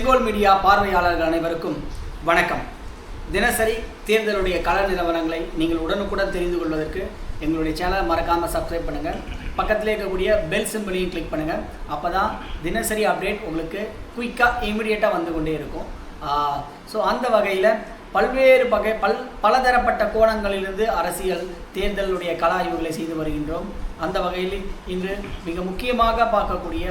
சில்கோல் media பார்வையாளர்கள் அனைவருக்கும் வணக்கம். தினசரி தேர்தலுடைய கள நிலவரங்களை நீங்கள் உடனுக்குடன் தெரிந்து கொள்வதற்கு எங்களுடைய சேனலை மறக்காமல் சப்ஸ்கிரைப் பண்ணுங்கள். பக்கத்திலே இருக்கக்கூடிய பெல் சிம்பிளையும் கிளிக் பண்ணுங்கள். அப்போ தான் தினசரி அப்டேட் உங்களுக்கு குயிக்காக இமீடியட்டாக வந்து கொண்டே இருக்கும். ஸோ அந்த வகையில் பல்வேறு பலதரப்பட்ட கோணங்களிலிருந்து அரசியல் தேர்தலுடைய கள ஆய்வுகளை செய்து வருகின்றோம். அந்த வகையில் இன்று மிக முக்கியமாக பார்க்கக்கூடிய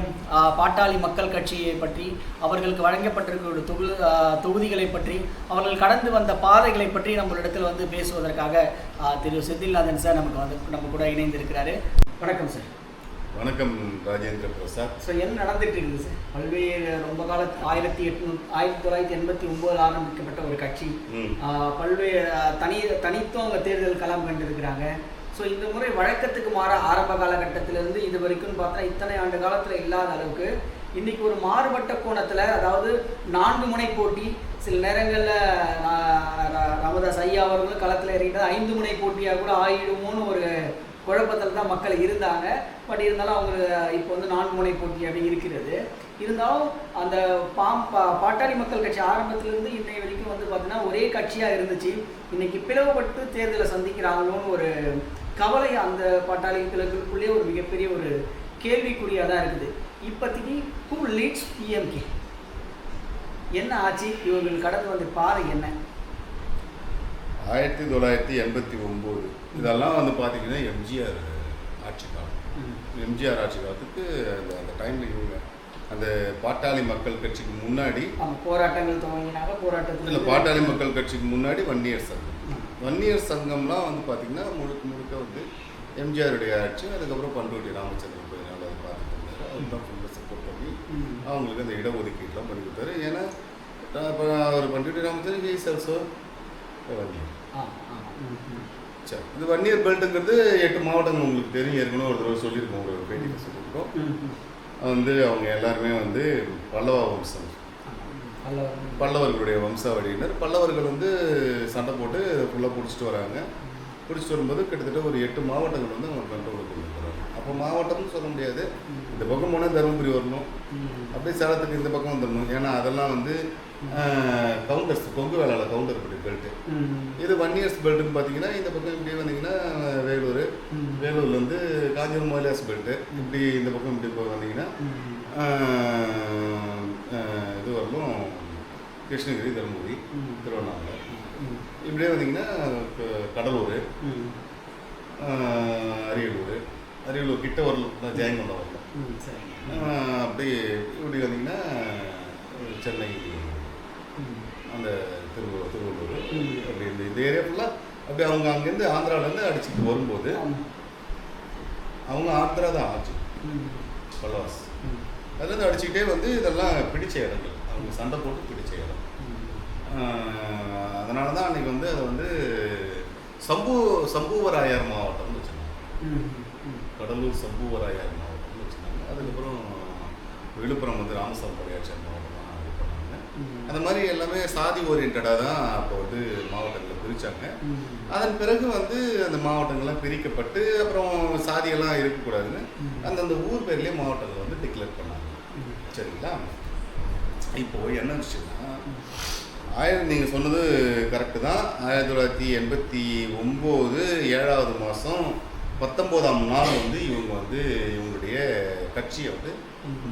பாட்டாளி மக்கள் கட்சியை பற்றி, அவர்களுக்கு வழங்கப்பட்டிருக்கிற தொகுதிகளை பற்றி, அவர்கள் கடந்து வந்த பாதைகளை பற்றி நம்மளிடத்தில் வந்து பேசுவதற்காக திரு செந்தில்நாதன் சார் நம்ம கூட இணைந்திருக்கிறாரு. வணக்கம் சார். வணக்கம் ராஜேந்திர பிரசாத். ஸோ என்ன நடந்துட்டு இருக்குது சார்? பல்வேறு ரொம்ப கால 1989 ஆரம்பிக்கப்பட்ட ஒரு கட்சி பல்வேறு தனித்துவம் அவங்க தேர்தல் களம் கண்டிருக்கிறாங்க. ஸோ இந்த முறை வழக்கத்துக்கு மாற ஆரம்ப காலகட்டத்திலிருந்து இது வரைக்கும் பார்த்தா இத்தனை ஆண்டு காலத்தில் இல்லாத அளவுக்கு இன்றைக்கி ஒரு மாறுபட்ட கோணத்தில், அதாவது 4 முனை போட்டி, சில நேரங்களில் ராமதாஸ் ஐயா அவர்களும் களத்தில் இறங்கிட்டு 5 முனை போட்டியாக கூட ஆயிடுமோன்னு ஒரு குழப்பத்தில் தான் மக்கள் இருந்தாங்க. பட் இருந்தாலும் அவங்க இப்போ வந்து 4 முனை போட்டியாக இருக்கிறது. இருந்தாலும் அந்த பாட்டாளி மக்கள் கட்சி ஆரம்பத்திலேருந்து இன்னைய வரைக்கும் வந்து பார்த்தீங்கன்னா ஒரே கட்சியாக இருந்துச்சு. இன்னைக்கு பிளவுபட்டு தேர்தலை சந்திக்கிறாங்களோன்னு ஒரு கவலை அந்த பாட்டாளிகளுக்குள்ளே ஒரு மிகப்பெரிய ஒரு கேள்விக்குறியாக தான் இருக்குது. இப்போதைக்கு ஹூ லீட்ஸ் பிஎம்கே? என்ன ஆச்சு? இவர்கள் கடந்து வந்து பாதை என்ன? 1989 இதெல்லாம் வந்து பார்த்தீங்கன்னா எம்ஜிஆர் ஆட்சி காலம். எம்ஜிஆர் ஆட்சி காலத்துக்கு அந்த டைமில் இவங்க அந்த பாட்டாளி மக்கள் கட்சிக்கு முன்னாடி போராட்டங்கள் துவங்கினாங்க. போராட்டத்தில் பாட்டாளி மக்கள் கட்சிக்கு முன்னாடி வன்னியர் சங்கம். வன்னியர் சங்கம்லாம் வந்து பார்த்திங்கன்னா முழுக்க வந்து எம்ஜிஆருடைய ஆட்சி. அதுக்கப்புறம் பண்ருட்டி ராமச்சந்திரன் போய் நல்லா பார்த்துட்டு அவர் தான் ஃபுல்லாக சப்போர்ட் பண்ணி அவங்களுக்கு அந்த இடஒதுக்கீடுலாம் பண்ணி கொடுத்தாரு. ஏன்னா இப்போ அவர் பண்ருட்டி ராமச்சந்திரன் இஸ் ஆல்சோ வன்னியர். சரி, இது வன்னியர் பெல்ட்டுங்கிறது 8 மாவட்டங்கள் உங்களுக்கு தெரியும். ஏற்கனவே ஒரு தடவை சொல்லியிருக்கோம், ஒரு பேட்டியில் சொல்லியிருக்கோம். வந்து அவங்க எல்லாருமே வந்து பல்லவ வம்சம், பல்லவர்களுடைய வம்சாவளியினர். பல்லவர்கள் வந்து சண்டை போட்டு ஃபுல்லாக பிடிச்சிட்டு வராங்க. பிடிச்சிட்டு வரும்போது கிட்டத்தட்ட ஒரு 8 மாவட்டங்கள் வந்து அவங்க கண்ட்ரோலுக்கு கொண்டு போகிறாங்க. அப்போ மாவட்டம்னு சொல்ல முடியாது, இந்த பக்கம் போனால் தருமபுரி வரணும், அப்படியே சேலத்துக்கு இந்த பக்கம் வந்துடணும். ஏன்னா அதெல்லாம் வந்து counters, Kongu Vellalar counter belt. இது வன்னியர்ஸ் பெல்ட்டுன்னு பார்த்தீங்கன்னா இந்த பக்கம் இப்படி வந்தீங்கன்னா வேலூர்லேருந்து காஞ்சிபுரம் மயிலாஸ் பெல்ட்டு, இப்படி இந்த பக்கம் இப்படி போய் வந்தீங்கன்னா இது வரலும் கிருஷ்ணகிரி, தருமபுரி, திருவண்ணாமலை, இப்படியே வந்தீங்கன்னா கடலூர், அரியலூர் கிட்ட வரலும் ஜெயங்கொண்டம் வரலாம். அப்படி இப்படி வந்தீங்கன்னா சென்னை, அந்த திருவள்ளூர், அப்படி இந்த ஏரியா ஃபுல்லாக அப்படி அவங்க அங்கேருந்து ஆந்திராவிலேருந்து அடிச்சுட்டு வரும்போது அவங்க ஆந்திரா தான் ஆச்சு பல்லவாஸ். அதுலேருந்து அடிச்சுக்கிட்டே வந்து இதெல்லாம் பிடிச்ச இடங்கள், அவங்க சண்டை போட்டு பிடிச்ச இடம். அதனால தான் அன்றைக்கி வந்து அதை வந்து சம்புவராயர் மாவட்டம்னு வச்சுருந்தாங்க. கடலூர் சம்புவராயர் மாவட்டம்னு வச்சுருந்தாங்க. அதுக்கப்புறம் விழுப்புரம் வந்து ராமசாமி படையாட்சியர் மாவட்டம் இது பண்ணாங்க. அந்த மாதிரி எல்லாமே சாதி ஓரியன்டாக தான் அப்போ வந்து மாவட்டங்களை பிரித்தாங்க. அதன் பிறகு வந்து அந்த மாவட்டங்கள்லாம் பிரிக்கப்பட்டு அப்புறம் சாதியெல்லாம் இருக்கக்கூடாதுன்னு அந்தந்த ஊர் பேர்லேயே மாவட்டங்கள் வந்து டிக்ளேர் பண்ணாங்க. சரிங்களா? இப்போது என்ன விஷயம்னா, நீங்கள் சொன்னது கரெக்டு தான். 1989 7வது மாதம் 19ஆம் நாள் வந்து இவங்க வந்து இவங்களுடைய கட்சியை வந்து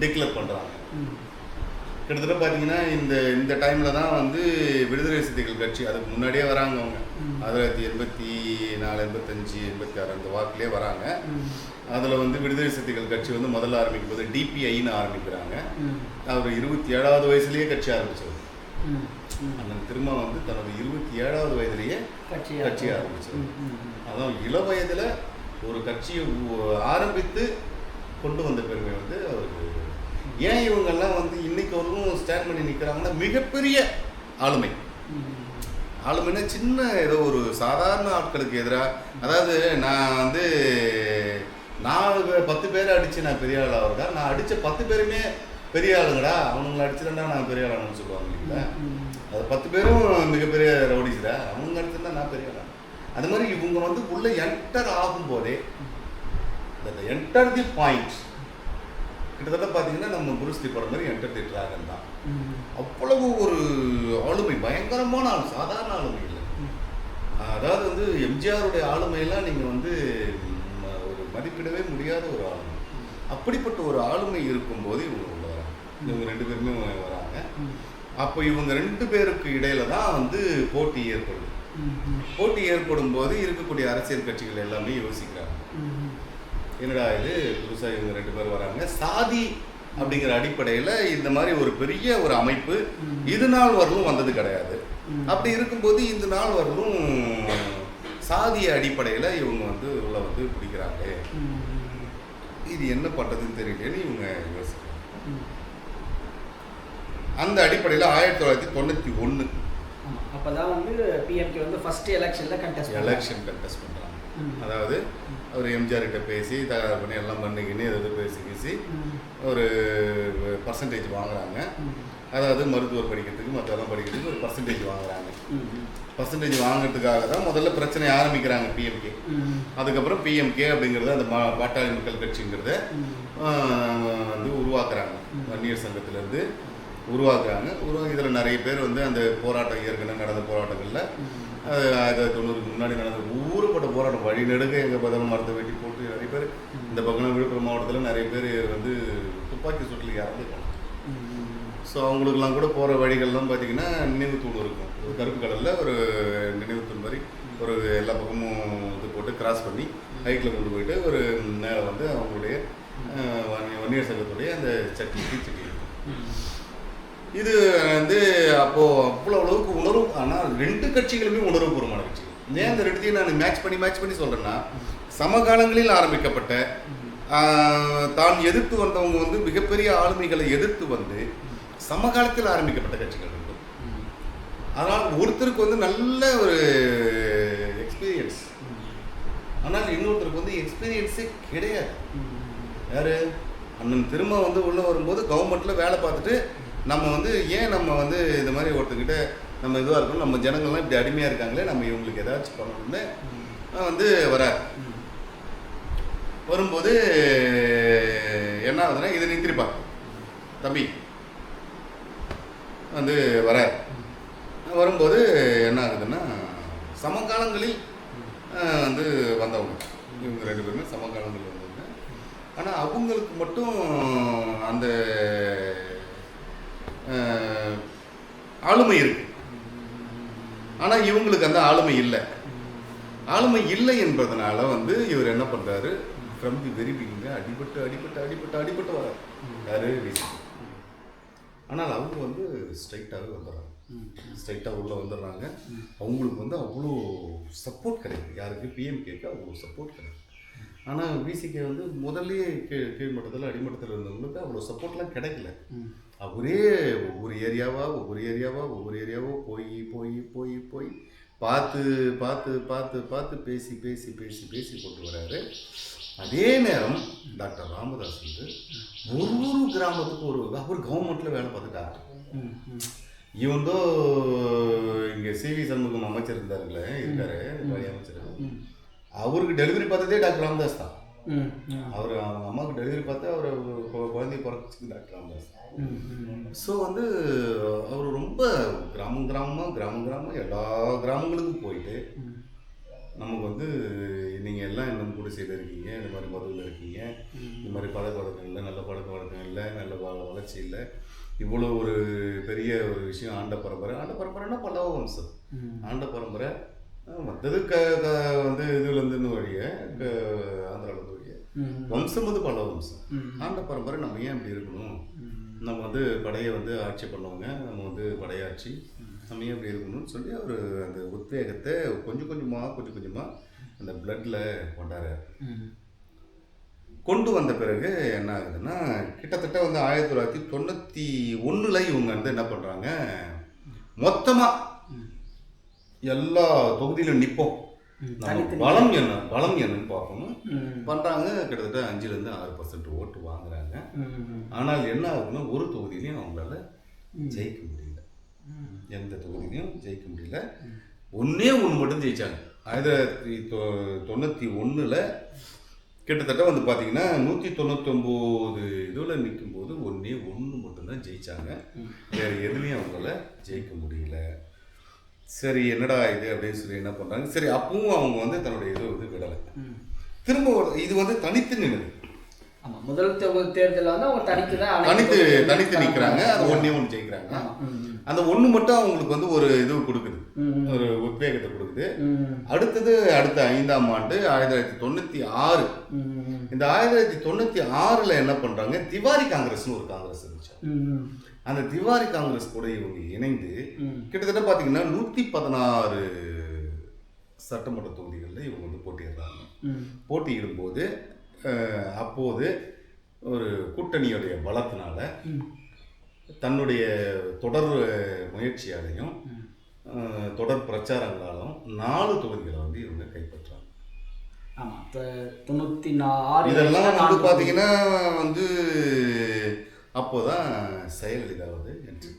டிக்ளேர் பண்ணுறாங்க. கிட்டத்தட்ட பார்த்தீங்கன்னா இந்த டைமில் தான் வந்து விடுதலை சிறுத்தைகள் கட்சி, அதுக்கு முன்னாடியே வராங்க அவங்க. 1984, 85, 86 அந்த வாக்கிலே வராங்க. அதில் வந்து விடுதலை சிறுத்தைகள் கட்சி வந்து முதல்ல ஆரம்பிக்கும் போது டிபிஐன்னு ஆரம்பிக்கிறாங்க. அவர் 27வது வயசுலேயே கட்சி ஆரம்பித்தவர். அண்ணன் திரும்ப வந்து தனது 27வது வயதிலேயே கட்சி ஆரம்பித்தவர். அதான் இள வயதில் ஒரு கட்சியை ஆரம்பித்து கொண்டு வந்த பெருமை வந்து அவருக்கு. ஏன் இவங்கெல்லாம் வந்து இன்னைக்கு அவர்களும் ஸ்டாண்ட் பண்ணி நிற்கிறாங்கன்னா, மிகப்பெரிய ஆளுமைன்னா சின்ன ஏதோ ஒரு சாதாரண ஆட்களுக்கு எதிராக, அதாவது நான் வந்து 10 பேரை அடித்து நான் பெரிய ஆள் ஆகிறதா, நான் அடித்த 10 பேருமே பெரிய ஆளுங்கடா, அவனுங்களை அடிச்சுட்டா நான் பெரிய ஆளானு சொல்லுவாங்க இல்லைங்களா? அது 10 பேரும் மிகப்பெரிய ரவுடிஸ்டா, அவங்க அடிச்சுட்டா நான் பெரிய ஆளா. அது மாதிரி இவங்க வந்து உள்ள என்டர் ஆகும்போதே என்டர் தி பாயிண்ட் கிட்டத்தட்ட பார்த்தீங்கன்னா நம்ம புருஸ்லி படம் மாதிரி என்டர் தி டிராகன் தான். அவ்வளவு ஒரு ஆளுமை, பயங்கரமான ஆள், சாதாரண ஆளுமை இல்லை. அதாவது வந்து எம்ஜிஆருடைய ஆளுமையெல்லாம் நீங்கள் வந்து ஒரு மதிப்பிடவே முடியாத ஒரு ஆளுமை. அப்படிப்பட்ட ஒரு ஆளுமை இருக்கும்போது இவங்க உள்ள வராங்க. இவங்க 2 பேருமே வராங்க. அப்போ இவங்க 2 பேருக்கு இடையில தான் வந்து போட்டி ஏற்படுது. போட்டி ஏற்படும் போது இருக்கக்கூடிய அரசியல் கட்சிகள் எல்லாமே யோசிக்கிறாங்க, என்னடா இது புதுசாக இவங்க 2 பேர் வராங்க, சாதி அப்படிங்கிற அடிப்படையில் இந்த மாதிரி ஒரு பெரிய ஒரு அமைப்பு இது நாள் வரலும் வந்தது கிடையாது. அப்படி இருக்கும்போது இந்த நாள் வரலும் சாதிய அடிப்படையில் இவங்க வந்து உள்ள வந்து பிடிக்கிறாங்க, இது என்ன பண்ணுறதுன்னு தெரியலன்னு இவங்க யோசிக்கிறாங்க. அந்த அடிப்படையில் 1991 அப்போதான் வந்து பிஎம்கே வந்து ஃபர்ஸ்ட் எலெக்ஷன் கண்டெஸ்ட் பண்ணுறாங்க. அதாவது அவர் எம்ஜிஆர் கிட்ட பேசி தயார் பண்ணி எல்லாம் பண்ணிக்கின்னு எதாவது பேசி ஒரு பர்சன்டேஜ் வாங்குறாங்க. அதாவது மருத்துவர் படிக்கிறதுக்கு மற்றெல்லாம் படிக்கிறதுக்கு ஒரு பர்சன்டேஜ் வாங்குறாங்க. பர்சன்டேஜ் வாங்குறதுக்காக தான் முதல்ல பிரச்சனை ஆரம்பிக்கிறாங்க பிஎம்கே. அதுக்கப்புறம் பிஎம்கே அப்படிங்கிறது அந்த பாட்டாளி மக்கள் கட்சிங்கிறத வந்து உருவாக்குறாங்க. வன்னியர் சங்கத்திலேருந்து உருவாக்குறாங்க. இதில் நிறைய பேர் வந்து அந்த போராட்டம் ஏற்கனவே நடந்த போராட்டங்களில் 1990க்கு முன்னாடி நடந்த ஊறுபட்ட போராட்டம் வழி நெடுக்க எங்கள் பதில் மரத்தை வெட்டி போட்டு நிறைய பேர் இந்த பக்கம் விழுப்புரம் மாவட்டத்தில் நிறைய பேர் வந்து துப்பாக்கி சூட்டில் இறந்துருக்காங்க. ஸோ அவங்களுக்கெல்லாம் கூட போகிற வழிகள்லாம் பார்த்திங்கன்னா நினைவு தூண் இருக்கும். ஒரு கருப்பு கடலில் ஒரு நினைவு தூண் மாதிரி ஒரு எல்லா பக்கமும் இது போட்டு கிராஸ் பண்ணி ஹைட்டில் கொண்டு போயிட்டு ஒரு மேலே வந்து அவங்களுடைய வன்னியர் சங்கத்துடைய அந்த தீச்சட்டி இது வந்து அப்போது அவ்வளோ அளவுக்கு உணர்வு. ஆனால் 2 கட்சிகளுமே உணர்வுபூர்வமான கட்சிகள். ஏன் இந்த 2த்தையும் நான் மேட்ச் பண்ணி சொல்கிறேன்னா, சமகாலங்களில் ஆரம்பிக்கப்பட்ட தான் எதிர்த்து வந்தவங்க வந்து மிகப்பெரிய ஆளுமைகளை எதிர்த்து வந்து சமகாலத்தில் ஆரம்பிக்கப்பட்ட கட்சிகள் உண்டு. அதனால் ஒருத்தருக்கு வந்து நல்ல ஒரு எக்ஸ்பீரியன்ஸ், ஆனால் இன்னொருத்தருக்கு வந்து எக்ஸ்பீரியன்ஸே கிடையாது. யார் அண்ணன் திரும்ப வந்து உள்ளே வரும்போது கவர்மெண்ட்டில் வேலை பார்த்துட்டு நம்ம வந்து ஏன் நம்ம வந்து இந்த மாதிரி ஒருத்தர்கிட்ட நம்ம இதுவாக இருக்கணும், நம்ம ஜனங்கள்லாம் இப்படி அடிமையாக இருக்காங்களே, நம்ம இவங்களுக்கு ஏதாச்சும் பண்ணணும்னு வந்து வரார். வரும்போது என்ன ஆகுதுன்னா, இதை நிறுத்திருப்பா தம்பி வந்து வரார். வரும்போது என்ன ஆகுதுன்னா, சமகாலங்களில் வந்து வந்தவங்க இவங்க 2 பேருமே சமகாலங்களில் வந்தவங்க. ஆனால் அவங்களுக்கு மட்டும் அந்த ஆளுமை இருக்கு. ஆனால் இவங்களுக்கு அந்த ஆளுமை இல்லை என்பதனால வந்து இவர் என்ன பண்ணுறாரு, ஃப்ரம் தி வெரி பிகினிங் அடிபட்டு வராரு. யாரு விசி. ஆனால் அவங்க வந்து ஸ்ட்ரைட்டாகவே வந்துடுறாங்க, ஸ்ட்ரைட்டாக உள்ளே வந்துடுறாங்க. அவங்களுக்கு வந்து அவ்வளோ சப்போர்ட் கிடைக்கும். யாருக்கு? பிஎம்கேக்கு அவ்வளோ சப்போர்ட் கிடைக்கும். ஆனால் விசிகே வந்து முதல்லையே கீழ்மட்டத்தில் அடிமட்டத்தில் இருந்தவங்களுக்கு அவ்வளோ சப்போர்ட்லாம் கிடைக்கல. அவரே ஒவ்வொரு ஏரியாவாக போய் பார்த்து பேசி கொண்டு வராரு. அதே நேரம் டாக்டர் ராமதாஸ் வந்து ஒரு கிராமத்துக்கு அவர் கவர்மெண்ட்டில் வேலை பார்த்துட்டாரு. இவந்தோ இங்கே சிவி சண்முகம் அமைச்சர் இருக்காரு அமைச்சர், அவருக்கு டெலிவரி பார்த்ததே டாக்டர் ராமதாஸ் தான். அவங்க அம்மாவுக்கு டெலிவரி பார்த்து அவர் குழந்தைய பிறந்துச்சு டாக்டர் ராமதாஸ். ஸோ வந்து அவர் ரொம்ப கிராமமாக எல்லா கிராமங்களுக்கும் போயிட்டு நமக்கு வந்து நீங்கள் எல்லாம் இன்னும் கூட செய்து இருக்கீங்க, இந்த மாதிரி மதுவில் இருக்கீங்க, இந்த மாதிரி பழக்க வழக்கம் இல்லை, நல்ல பழக்க வழக்கம் இல்லை, நல்ல வளர்ச்சி இல்லை, இவ்வளோ ஒரு பெரிய ஒரு விஷயம். ஆண்ட பரம்பரைன்னா பல்லவ வம்சம். ஆண்ட பரம்பரை மற்றது வந்து இதுலேருந்து வழிய ஆந்திராவிலேருந்து வழிய வம்சம் வந்து பல்லவ வம்சம். ஆண்ட பரம்பரை நம்ம ஏன் இப்படி இருக்கணும், நம்ம வந்து படையை வந்து ஆட்சி பண்ணுவாங்க, நம்ம வந்து படையாட்சி நம்ம ஏன் இப்படி இருக்கணும்னு சொல்லி அவர் அந்த உத்வேகத்தை கொஞ்சம் கொஞ்சமாக அந்த பிளட்டில் கொண்டு வந்த பிறகு என்ன ஆகுதுன்னா, கிட்டத்தட்ட வந்து 1991 இவங்க வந்து என்ன பண்ணுறாங்க, மொத்தமாக எல்லா தொகுதியிலும் நிற்போம், பலம் என்னன்னு பார்க்கணும் பண்ணுறாங்க. கிட்டத்தட்ட 5-6% ஓட்டு வாங்குறாங்க. ஆனால் என்ன ஆகுதுன்னா, ஒரு தொகுதியிலையும் அவங்களால ஜெயிக்க முடியல. எந்த தொகுதியிலையும் ஜெயிக்க முடியல. ஒன்று மட்டும் ஜெயிச்சாங்க. 1991 கிட்டத்தட்ட வந்து பார்த்தீங்கன்னா 199 இதில் நிற்கும்போது ஒன்று மட்டும்தான் ஜெயித்தாங்க. வேறு எதுலேயும் அவங்களால ஜெயிக்க முடியல. சரி என்னடா இது அப்படின்னு சொல்லி என்ன பண்ணுறாங்க, சரி அப்பவும் அவங்க வந்து தன்னுடைய இதை வந்து விடலை. திரும்ப இது வந்து தனித்து நின்றுது. ஆமாம், முதல் தேர்தலில் வந்து அவங்க தனித்து நிற்கிறாங்க. அது ஒன்றே ஜெயிக்கிறாங்க. அந்த ஒன்று மட்டும் அவங்களுக்கு வந்து ஒரு இது கொடுக்குது, ஒரு உத்வேகத்தை கொடுக்குது. அடுத்த 5ஆம் ஆண்டு 1996. இந்த 1996 என்ன பண்ணுறாங்க, திவாரி காங்கிரஸ்னு ஒரு காங்கிரஸ் இருந்துச்சு. அந்த திவாரி காங்கிரஸ் கூட இவங்க இணைந்து கிட்டத்தட்ட பார்த்தீங்கன்னா 116 சட்டமன்ற தொகுதிகளில் இவங்க வந்து போட்டியிடுறாங்க. போட்டியிடும்போது அப்போது ஒரு கூட்டணியுடைய பலத்தினால தன்னுடைய தொடர் முயற்சியாலையும் தொடர் பிரச்சாரங்களாலும் 4 தொகுதிகளை வந்து இவங்க கைப்பற்றாங்க. ஆமாம், 96 இதெல்லாம் வந்து பார்த்தீங்கன்னா வந்து அப்போதான் செயலலிதா வந்து என்று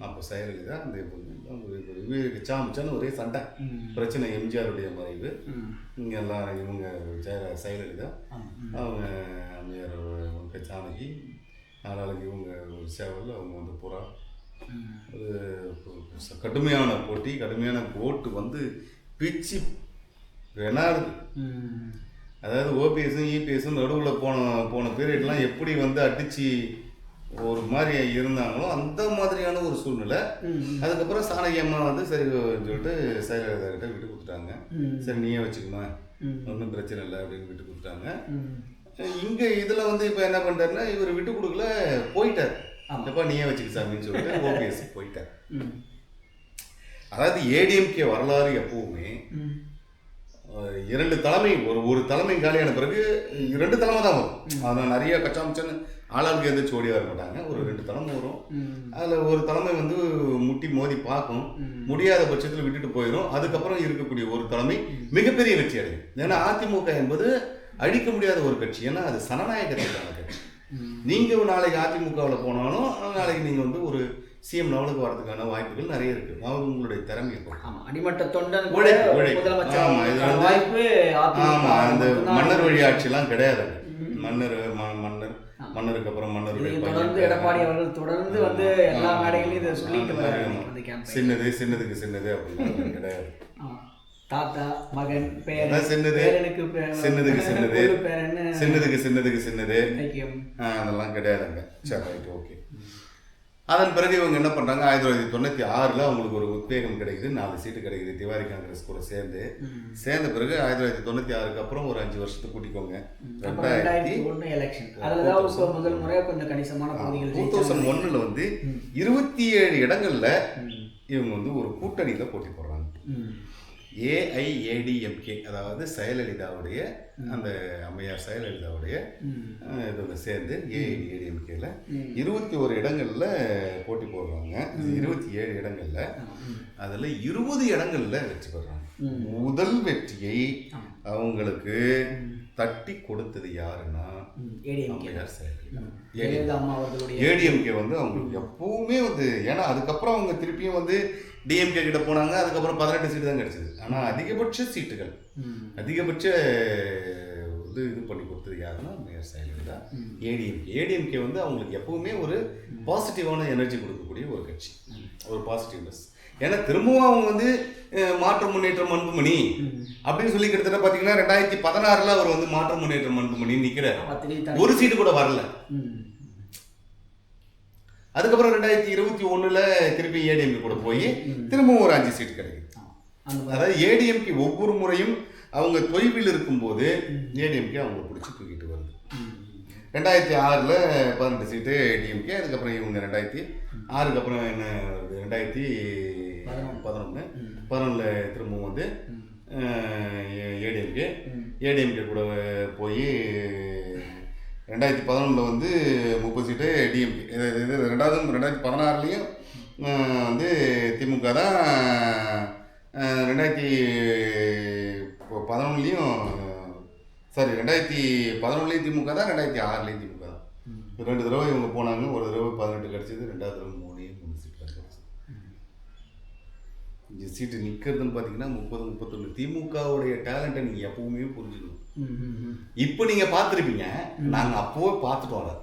அப்போ செயலலிதா அந்த சாமிச்சான்னு ஒரே சண்டை பிரச்சனை. எம்ஜிஆருடைய மறைவு, இங்கே எல்லாம் இவங்க செயலலிதா, அவங்க அம்மையார் ஜானகி, நாளாளுக்கு இவங்க ஒரு சேவல், அவங்க வந்து புறா. ஒரு கடுமையான போட்டி, கடுமையான ஓட்டு வந்து பிச்சு வெனாடுது. அதாவது ஓபிஎஸும் இபிஎஸும் நடுவில் போன பீரியட்லாம் எப்படி வந்து அடித்து ஒரு மாதிரி இருந்தாங்களோ அந்த மாதிரியான ஒரு சூழ்நிலை. அதுக்கப்புறம் சாணகி அம்மா வந்து சரி சொல்லிட்டு செயலலிதா கிட்ட விட்டு கொடுத்துட்டாங்க. சரி நீயே வச்சுக்கமா, ஒன்றும் பிரச்சனை இல்லை அப்படின்னு விட்டு கொடுத்துட்டாங்க. இங்கே இதில் வந்து இப்போ என்ன பண்ணுறாருன்னா, இவர் விட்டு கொடுக்கல, போயிட்டார். அப்பா நீயே வச்சுக்க சாமின்னு சொல்லிட்டு ஓபிஎஸ் போயிட்டார். அதாவது ஏடிஎம்கே வரலாறு எப்பவுமே 2 தலைமை, ஒரு தலைமை காலியான பிறகு 2 தலைமை தான் வரும். அதனால் நிறைய கச்சாமிச்சான்னு ஆளாளுக்கு எந்திரிச்சு ஓடி வர மாட்டாங்க. ஒரு 2 தலைமை வரும். அதில் ஒரு தலைமை வந்து முட்டி மோதி பார்க்கும், முடியாத பட்சத்தில் விட்டுட்டு போயிடும். அதுக்கப்புறம் இருக்கக்கூடிய ஒரு தலைமை மிகப்பெரிய வெற்றி அடையும். ஏன்னா அதிமுக என்பது அழிக்க முடியாத ஒரு கட்சி. ஏன்னா அது சனநாயகத்துக்கான கட்சி. நீங்கள் நாளைக்கு அதிமுகவில் போனாலும் நாளைக்கு நீங்கள் வந்து ஒரு சிஎம் லெவலுக்கு வரதுக்கான வாய்ப்புகள் நிறைய இருக்கு. அவங்க உங்களுடைய திறமை இருக்கும். அடிமட்ட தொண்டன் வாய்ப்பு. ஆமா, அந்த மன்னர் வழி ஆட்சியெல்லாம் கிடையாது. மன்னருக்கு அப்புறம் தொடர்ந்து எடப்பாடி அவர்கள் தொடர்ந்து வந்து எல்லா மேடைகளையும் இதை சொல்லிட்டு சின்னதுக்கு சின்னது அப்படின்னு கிடையாது. தாத்தா மகன் பேர் சின்னதுக்கு சின்னது அதெல்லாம் கிடையாதுங்க. சரி ரைட் ஓகே. அதன் பிறகு இவங்க என்ன பண்ணுறாங்க, 1996 அவங்களுக்கு ஒரு உத்வேகம் கிடைக்குது, 4 சீட்டு கிடைக்குது திவாரி காங்கிரஸ் கூட சேர்ந்த பிறகு 1996 அப்புறம் ஒரு 5 வருஷத்துக்கு கூட்டிக்கோங்க. 2001 எலெக்ஷன், அதில் முதல் முறையாக கொஞ்சம் கணிசமான பகுதிகள் 2001 வந்து 27 இடங்கள்ல இவங்க வந்து ஒரு கூட்டணியில் போட்டி போடுறாங்க. ஏஐஏடிஎம்கே, அதாவது செயலலிதாவுடைய அந்த அம்மையார் செயலலிதாவுடைய இதில் சேர்ந்து ஏஐஏடிஎம்கேல 21 இடங்கள்ல போட்டி போடுறாங்க. 27 இடங்கள்ல அதில் 20 இடங்கள்ல வெற்றி பெறாங்க. முதல் வெற்றியை அவங்களுக்கு தட்டி கொடுத்தது யாருன்னா அம்மையார் செயலலிதா. ஏடிஎம்கே வந்து அவங்களுக்கு எப்பவுமே வந்து, ஏன்னா அதுக்கப்புறம் அவங்க திருப்பியும் வந்து டிஎம்கே கிட்ட போனாங்க. அதுக்கப்புறம் 18 சீட்டு தான் கிடைச்சது. ஆனால் அதிகபட்ச சீட்டுகள் அதிகபட்ச இது பண்ணி கொடுத்தது யாருன்னா மேயர் செயலலிதா. ஏடிஎம்கே வந்து அவங்களுக்கு எப்பவுமே ஒரு பாசிட்டிவான எனர்ஜி கொடுக்கக்கூடிய ஒரு கட்சி, ஒரு பாசிட்டிவ்னஸ். ஏன்னா திரும்பவும் அவங்க வந்து மாற்றம் முன்னேற்றம் அன்புமணி அப்படின்னு சொல்லி கிட்டத்தட்ட பார்த்தீங்கன்னா 2016 அவர் வந்து மாற்றம் முன்னேற்றம் அன்புமணி நிற்கிறார். ஒரு சீட்டு கூட வரல. அதுக்கப்புறம் 2021 திருப்பி ஏடிஎம்கே கூட போய் திரும்பவும் ஒரு 5 சீட்டு கிடைக்குது. அதாவது ஏடிஎம்கே ஒவ்வொரு முறையும் அவங்க தொய்வில் இருக்கும்போது ஏடிஎம்கே அவங்க பிடிச்சி தூக்கிட்டு வருது. 2006 18 சீட்டு டிஎம்கே. அதுக்கப்புறம் இவங்க 2006 அப்புறம் என்ன 2011 திரும்பவும் வந்து ஏடிஎம்கே கூட போய் 2011 வந்து 30 சீட்டு டிஎம்கே. இது 2016 வந்து திமுக தான், 2011 சாரி 2011 திமுக தான், 2006 திமுக தான். 2 தடவை இவங்க போனாங்க. ஒரு தடவை 18 கிடச்சிது, 2வது தடவை 3 சீட்டில் கிடச்சிது. இந்த சீட்டு நிற்கிறதுன்னு பார்த்தீங்கன்னா 30-31. திமுகவுடைய டேலண்ட்டை நீங்கள் எப்பவுமே புரிஞ்சுக்கணும். இப்போ நீங்க பார்த்துருப்பீங்க, நாங்க அப்போவே பார்த்துட்டோம். அதை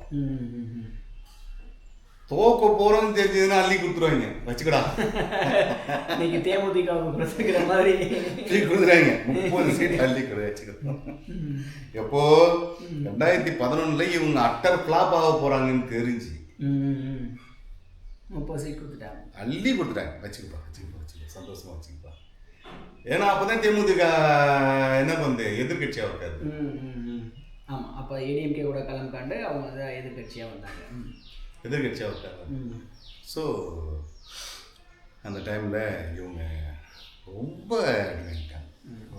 தோக்க போறோம்னு தெரிஞ்சதுன்னா அள்ளி கொடுத்துருவாங்க, வச்சுக்கடா நீங்க தேமுதிக கொடுத்துக்கிற மாதிரி கொடுத்துறாங்க. 30 சீட் அள்ளி கூட வச்சுக்கிறோம். எப்போ 2011 இவங்க அட்டர் ஃபிளாப் ஆக போறாங்கன்னு தெரிஞ்சு 30 சீட் கொடுத்துட்டாங்க, அள்ளி கொடுத்துட்டாங்க. வச்சுக்கப்பா சந்தோஷமா வச்சுக்கப்பா. ஏன்னா அப்பதான் தேமுதிக என்ன பண்ணுது, எதிர்கட்சியா இருக்காது. ஆமா, அப்ப ஏடிஎம்கே கூட களம் காண்டு அவங்க வந்து எதிர்கட்சியா வந்தாங்க, எதிர்கட்சியாக இருக்காங்க. ஸோ அந்த டைமில் இவங்க ரொம்ப அடிவாங்கிட்டாங்க,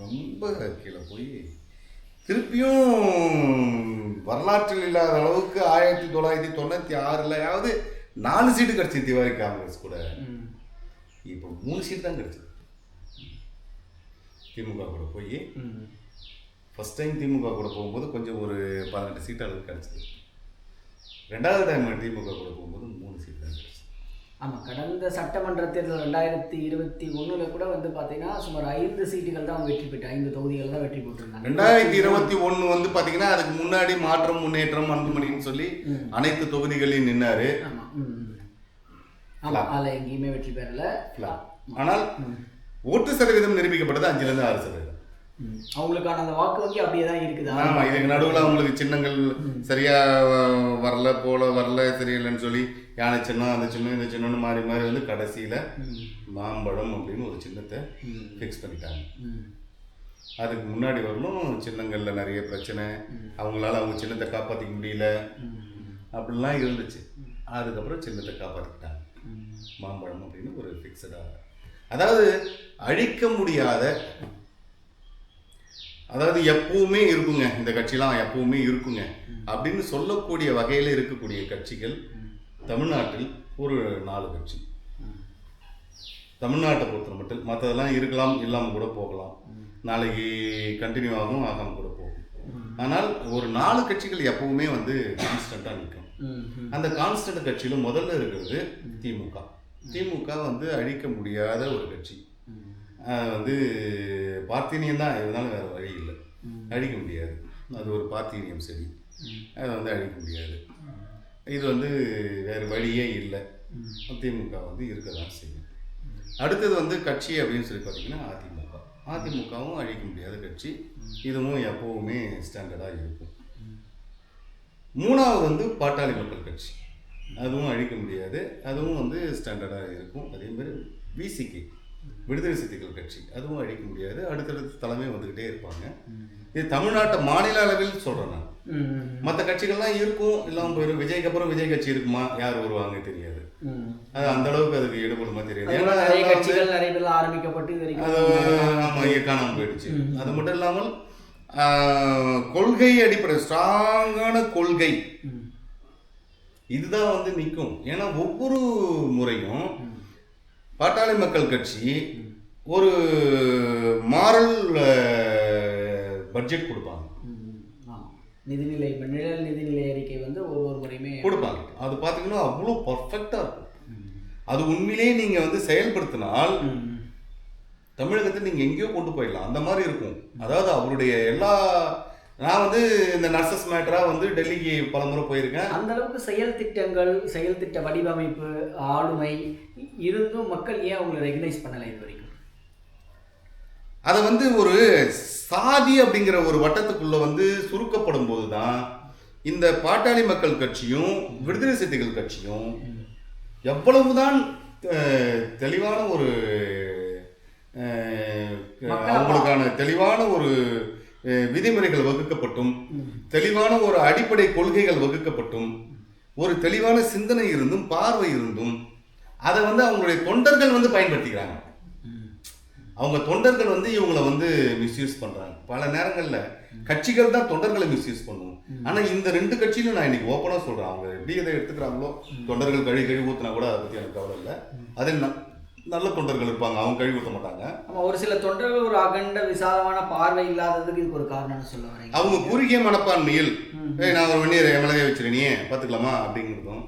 ரொம்ப கீழே போய் திருப்பியும் வரலாற்றில் இல்லாத அளவுக்கு 1996 4 சீட்டு கிடச்சி திவாரி காங்கிரஸ் கூட. இப்போ 3 சீட்டு தான் கிடச்சிது திமுக கூட போய். ஃபஸ்ட் டைம் திமுக கூட போகும்போது கொஞ்சம் ஒரு 18 சீட்டு அளவுக்கு கிடச்சிது. 2வது டைம் திமுக கூட போகும்போது 3 சீட்டு தான் கிடச்சி. ஆமாம், கடந்த சட்டமன்ற தேர்தல் 2021 கூட வந்து பார்த்தீங்கன்னா சுமார் 5 சீட்டுகள் தான் வெற்றி பெற்று 5 தொகுதிகள் தான் வெற்றி பெற்றிருந்தாங்க. 2021 வந்து பார்த்தீங்கன்னா அதுக்கு முன்னாடி மாற்றம் முன்னேற்றம் அன்புமணின்னு சொல்லி அனைத்து தொகுதிகளையும் நின்னாரு. ஆமாம், அதில் எங்கேயுமே வெற்றி பெறல. ஆனால் ஓட்டு சதவீதம் நிரூபிக்கப்பட்டது 5% அவங்களுக்கான அந்த வாக்கு வங்கி அப்படியே தான் இருக்குது. ஆமா, இதுக்கு நடுவில் அவங்களுக்கு சின்னங்கள் சரியா வரல சரியில்லைன்னு சொல்லி யானை சின்னம் அந்த சின்னம் இந்த சின்னம்னு மாறி மாறி வந்து கடைசியில மாம்பழம் அப்படின்னு ஒரு சின்னத்தை ஃபிக்ஸ் பண்ணிட்டாங்க. அதுக்கு முன்னாடி வரணும் சின்னங்கள்ல நிறைய பிரச்சனை, அவங்களால அவங்க சின்னத்தை காப்பாற்றிக்க முடியல அப்படிலாம் இருந்துச்சு. அதுக்கப்புறம் சின்னத்தை காப்பாற்றிக்கிட்டாங்க, மாம்பழம் அப்படின்னு ஒரு ஃபிக்ஸடாக. அதாவது அழிக்க முடியாத, அதாவது எப்பவுமே இருக்குங்க இந்த கட்சிலாம் எப்பவுமே இருக்குங்க அப்படின்னு சொல்லக்கூடிய வகையில் இருக்கக்கூடிய கட்சிகள் தமிழ்நாட்டில் ஒரு 4 கட்சி. தமிழ்நாட்டை பொறுத்த மட்டும் மற்றதெல்லாம் இருக்கலாம், இல்லாமல் கூட போகலாம், நாளைக்கு கண்டினியூ ஆகும், ஆகாமல் கூட போகும். ஆனால் ஒரு 4 கட்சிகள் எப்பவுமே வந்து கான்ஸ்டண்ட்டாக நிற்கும். அந்த கான்ஸ்டன்ட் கட்சியில் முதல்ல இருக்கிறது திமுக. திமுக வந்து அழிக்க முடியாத ஒரு கட்சி. வந்து பார்த்தீனியம் தான், இருந்தாலும் வேறு வழி இல்லை, அழிக்க முடியாது. அது ஒரு பார்த்தீனியம் செடி, அதை வந்து அழிக்க முடியாது. இது வந்து வேறு வழியே இல்லை, திமுக வந்து இருக்க தான் செய்யும். அடுத்தது வந்து கட்சி அப்படின்னு சொல்லி பார்த்தீங்கன்னா அதிமுக. அதிமுகவும் அழிக்க முடியாத கட்சி, இதுவும் எப்போவுமே ஸ்டாண்டர்டாக இருக்கும். 3வது வந்து பாட்டாளி மக்கள் கட்சி, அதுவும் அழிக்க முடியாது, அதுவும் வந்து ஸ்டாண்டர்டாக இருக்கும். அதேமாதிரி விசிகே விடுதலை சிறுத்தைகள் கட்சி, அதுவும் அழிக்க முடியாது, அடுத்தடுத்து தலைமை வந்துக்கிட்டே இருப்பாங்க. இது தமிழ்நாட்டை மாநில அளவில் சொல்கிறேன் நான். மற்ற கட்சிகள்லாம் இருக்கும், இல்லாமல் போயிடும். விஜய்க்கு அப்புறம் விஜய் கட்சி இருக்குமா, யார் வருவாங்க தெரியாது, அது அந்த அளவுக்கு அதுக்கு ஈடுபடுமா தெரியாது. ஏன்னா அது ஆமாம் காணாமல் போயிடுச்சு. அது மட்டும் இல்லாமல் கொள்கை அடிப்படை ஸ்ட்ராங்கான கொள்கை இதுதான் வந்து நிற்கும். ஏன்னா ஒவ்வொரு முறையும் பாட்டாளி மக்கள் கட்சி ஒரு மாரல் பட்ஜெட் கொடுப்பாங்க, நிதிநிலை நிதிநிலை அறிக்கை வந்து ஒவ்வொரு முறையுமே கொடுப்பாங்க. அது பார்த்தீங்கன்னா அவ்வளோ பர்ஃபெக்டாக இருக்கும். அது உண்மையிலேயே நீங்கள் வந்து செயல்படுத்தினால் தமிழகத்தை நீங்கள் எங்கேயோ கொண்டு போயிடலாம், அந்த மாதிரி இருக்கும். அதாவது அவருடைய எல்லா, நான் வந்து இந்த நர்சஸ் மேட்டராக வந்து டெல்லிக்கு பல முறை போயிருக்கேன். அந்த அளவுக்கு செயல் திட்டங்கள், செயல் திட்ட வடிவமைப்பு, ஆளுமை இருந்தும் மக்கள் ஏன் அவங்களை ரெகனைஸ் பண்ணலை இது வரைக்கும்? அதை வந்து ஒரு சாதி அப்படிங்கிற ஒரு வட்டத்துக்குள்ள வந்து சுருக்கப்படும் போது தான் இந்த பாட்டாளி மக்கள் கட்சியும் விடுதலை சிறுத்தைகள் கட்சியும் எவ்வளவுதான் தெளிவான ஒரு அவங்களுக்கான தெளிவான ஒரு விதிமுறைகள் வகுக்கப்பட்டும், தெளிவான ஒரு அடிப்படை கொள்கைகள் வகுக்கப்பட்டும், ஒரு தெளிவான சிந்தனை இருந்தும் பார்வை இருந்தும் அதை வந்து அவங்களுடைய தொண்டர்கள் வந்து பயன்படுத்திக்கிறாங்க. அவங்க தொண்டர்கள் வந்து இவங்களை வந்து மிஸ்யூஸ் பண்றாங்க. பல நேரங்களில் கட்சிகள் தான் தொண்டர்களை மிஸ்யூஸ் பண்ணுவோம். ஆனா இந்த 2 கட்சியிலும் நான் இன்னைக்கு ஓப்பனாக சொல்றேன், அவங்க எப்படி இதை எடுத்துக்கிறாங்களோ, தொண்டர்கள் கழுவி ஊற்றினா கூட அதை பற்றி எனக்கு கவலை இல்லை. அதில் நல்ல தொண்டர்கள் இருப்பாங்க, அவங்க கழுவி ஊற்ற மாட்டாங்க. ஒரு சில தொண்டர்கள் ஒரு அகண்ட விசாலமான பார்வை இல்லாததுக்கு இது ஒரு காரணம்னு சொல்ல வரேன். அவங்க குறுகிய மனப்பான்மையில் நான் ஒரு வண்டியை எம்எல்ஏ வச்சிருக்கேன் பார்த்துக்கலாமா அப்படிங்கிறதும்,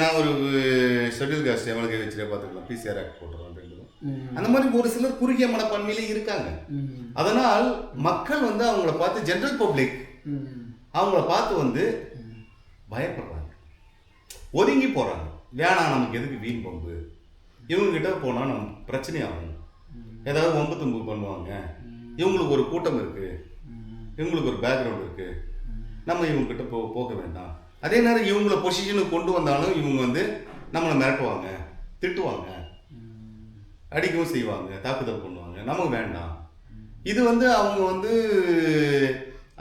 நான் ஒரு ஷெட்யூல் காஸ்ட் எவ்வளோ வச்சுட்டே பார்த்துக்கலாம், பிசிஆர் ஆக்ட் போட்டுருவோம் அப்படின்றது. அந்த மாதிரி ஒரு சிலர் குறுகிய மனப்பான்மையிலே இருக்காங்க. அதனால் மக்கள் வந்து அவங்கள பார்த்து, ஜென்ரல் பப்ளிக் அவங்கள பார்த்து வந்து பயப்படுறாங்க, ஒதுங்கி போகிறாங்க. வேணாம், நமக்கு எதுக்கு வீண் பம்பு, இவங்ககிட்ட போனால் நம்ம பிரச்சனையாகும், ஏதாவது வம்பு தும்பு பண்ணுவாங்க, இவங்களுக்கு ஒரு கூட்டம் இருக்குது, இவங்களுக்கு ஒரு பேக்ரவுண்ட் இருக்குது, நம்ம இவங்ககிட்ட போக வேண்டாம். அதே நேரம் இவங்கள பொசிஷனுக்கு கொண்டு வந்தாலும் இவங்க வந்து நம்மளை மிரட்டுவாங்க, திட்டுவாங்க, அடிக்கவும் செய்வாங்க, தாக்குதல் பண்ணுவாங்க, நமக்கு வேண்டாம். இது வந்து அவங்க வந்து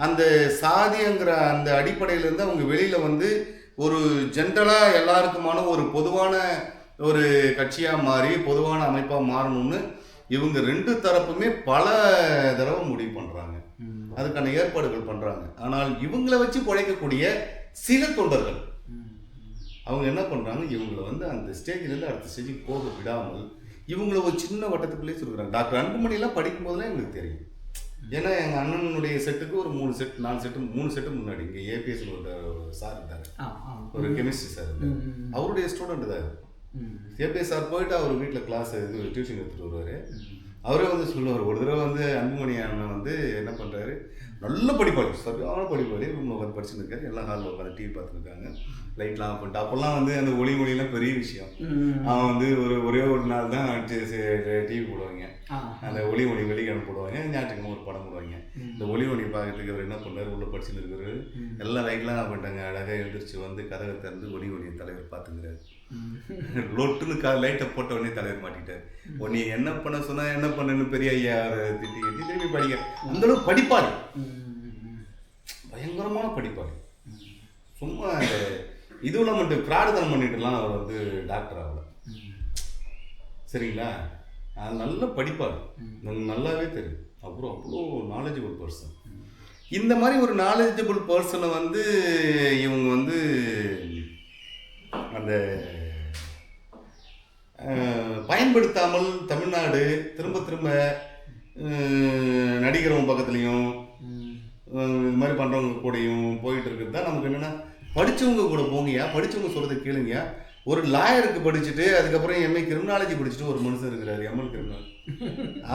அந்த சாதிங்கிற அந்த அடிப்படையிலேருந்து அவங்க வெளியில் வந்து ஒரு ஜென்ரலாக எல்லாருக்குமான ஒரு பொதுவான ஒரு கட்சியாக மாறி பொதுவான அமைப்பாக மாறணும்னு இவங்க ரெண்டு தரப்புமே பல தடவை முடிவு பண்ணுறாங்க, அதுக்கான ஏற்பாடுகள் பண்ணுறாங்க. ஆனால் இவங்களை வச்சு பிழைக்கக்கூடிய சில தொண்டர்கள் அவங்க என்ன பண்ணுறாங்க, இவங்களை வந்து அந்த ஸ்டேஜிலேருந்து அடுத்த ஸ்டேஜுக்கு போக விடாமல் இவங்கள ஒரு சின்ன வட்டத்துக்குள்ளேயே சொல்கிறாங்க. டாக்டர் அன்புமணிலாம் படிக்கும் போதெல்லாம் எங்களுக்கு தெரியும். ஏன்னா எங்கள் அண்ணனுடைய செட்டுக்கு ஒரு 3 செட்டு முன்னாடி இங்கே ஏபிஎஸ் ஒரு சார் இருந்தார், ஒரு கெமிஸ்ட்ரி சார் இருந்தார், அவருடைய ஸ்டூடெண்ட் தான். ஏபிஎஸ் சார் போயிட்டு அவர் வீட்டில் கிளாஸ் டியூஷன் எடுத்துகிட்டு வருவார். அவரே வந்து சொல்லுவார், ஒரு தடவை வந்து அன்புமணி அண்ணன் வந்து என்ன பண்ணுறாரு, நல்ல படிப்பாளி, சரியான படிப்பாளி, ரூமில் உட்காந்து படிச்சுன்னு இருக்காரு, எல்லாம் ஹாலில் உட்காந்து டிவி பார்த்துருக்காங்க, லைட்லாம் ஆஃப் பண்ணிட்டு. அப்போல்லாம் வந்து அந்த ஒளி மொழியெல்லாம் பெரிய விஷயம். அவன் வந்து ஒரே ஒரு நாள் தான் டிவி போடுவாங்க, அந்த ஒளி மொழி வெள்ளிக்கிழமை போடுவாங்க, ஞாயிற்றுக்கிழமை ஒரு படம் போடுவாங்க. இந்த ஒளி மொழி பார்க்கறதுக்கு அவர் என்ன பண்ணார், உள்ள படிச்சுன்னு இருக்கிறாரு, எல்லாம் லைட்லாம் ஆஃப் பண்ணிட்டாங்க. அழகாக எழுந்திரிச்சு வந்து கதவை திறந்து ஒளி மொழியை தலைவர் பார்த்துக்கிறாரு. லொட்டுன்னு லைட்டை போட்ட உடனே தலைவர் மாட்டிட்டார். உன்னை என்ன பண்ண சொன்னா என்ன பண்ணுன்னு பெரிய ஐயா திட்டி திரும்பி படிக்க. அந்த அளவுக்கு படிப்பாளி, பயங்கரமான படிப்பாளி. சும்மா இதுல மட்டும் பிரார்த்தனை பண்ணிட்டுலாம் அவர் வந்து டாக்டர் ஆகல, சரிங்களா? அது நல்ல படிப்பாளி, நல்லாவே தெரியும். அப்புறம் அவ்வளோ நாலேஜபிள் பர்சன். இந்த மாதிரி ஒரு நாலேஜபிள் பர்சனை வந்து இவங்க வந்து அந்த பயன்படுத்தாமல் தமிழ்நாடு திரும்ப நடிகரவங்க பக்கத்துலேயும் இது மாதிரி பண்ணுறவங்க கூடயும் போயிட்டு இருக்கிறது தான் நமக்கு என்னென்னா, படித்தவங்க கூட போங்கயா, படித்தவங்க சொல்கிறத கேளுங்கயா. ஒரு லாயருக்கு படிச்சுட்டு அதுக்கப்புறம் எம்ஏ கிரிமினாலஜி படிச்சுட்டு ஒரு மனுஷன் இருக்கிறாரு, எம்எல் கிரிமினல்,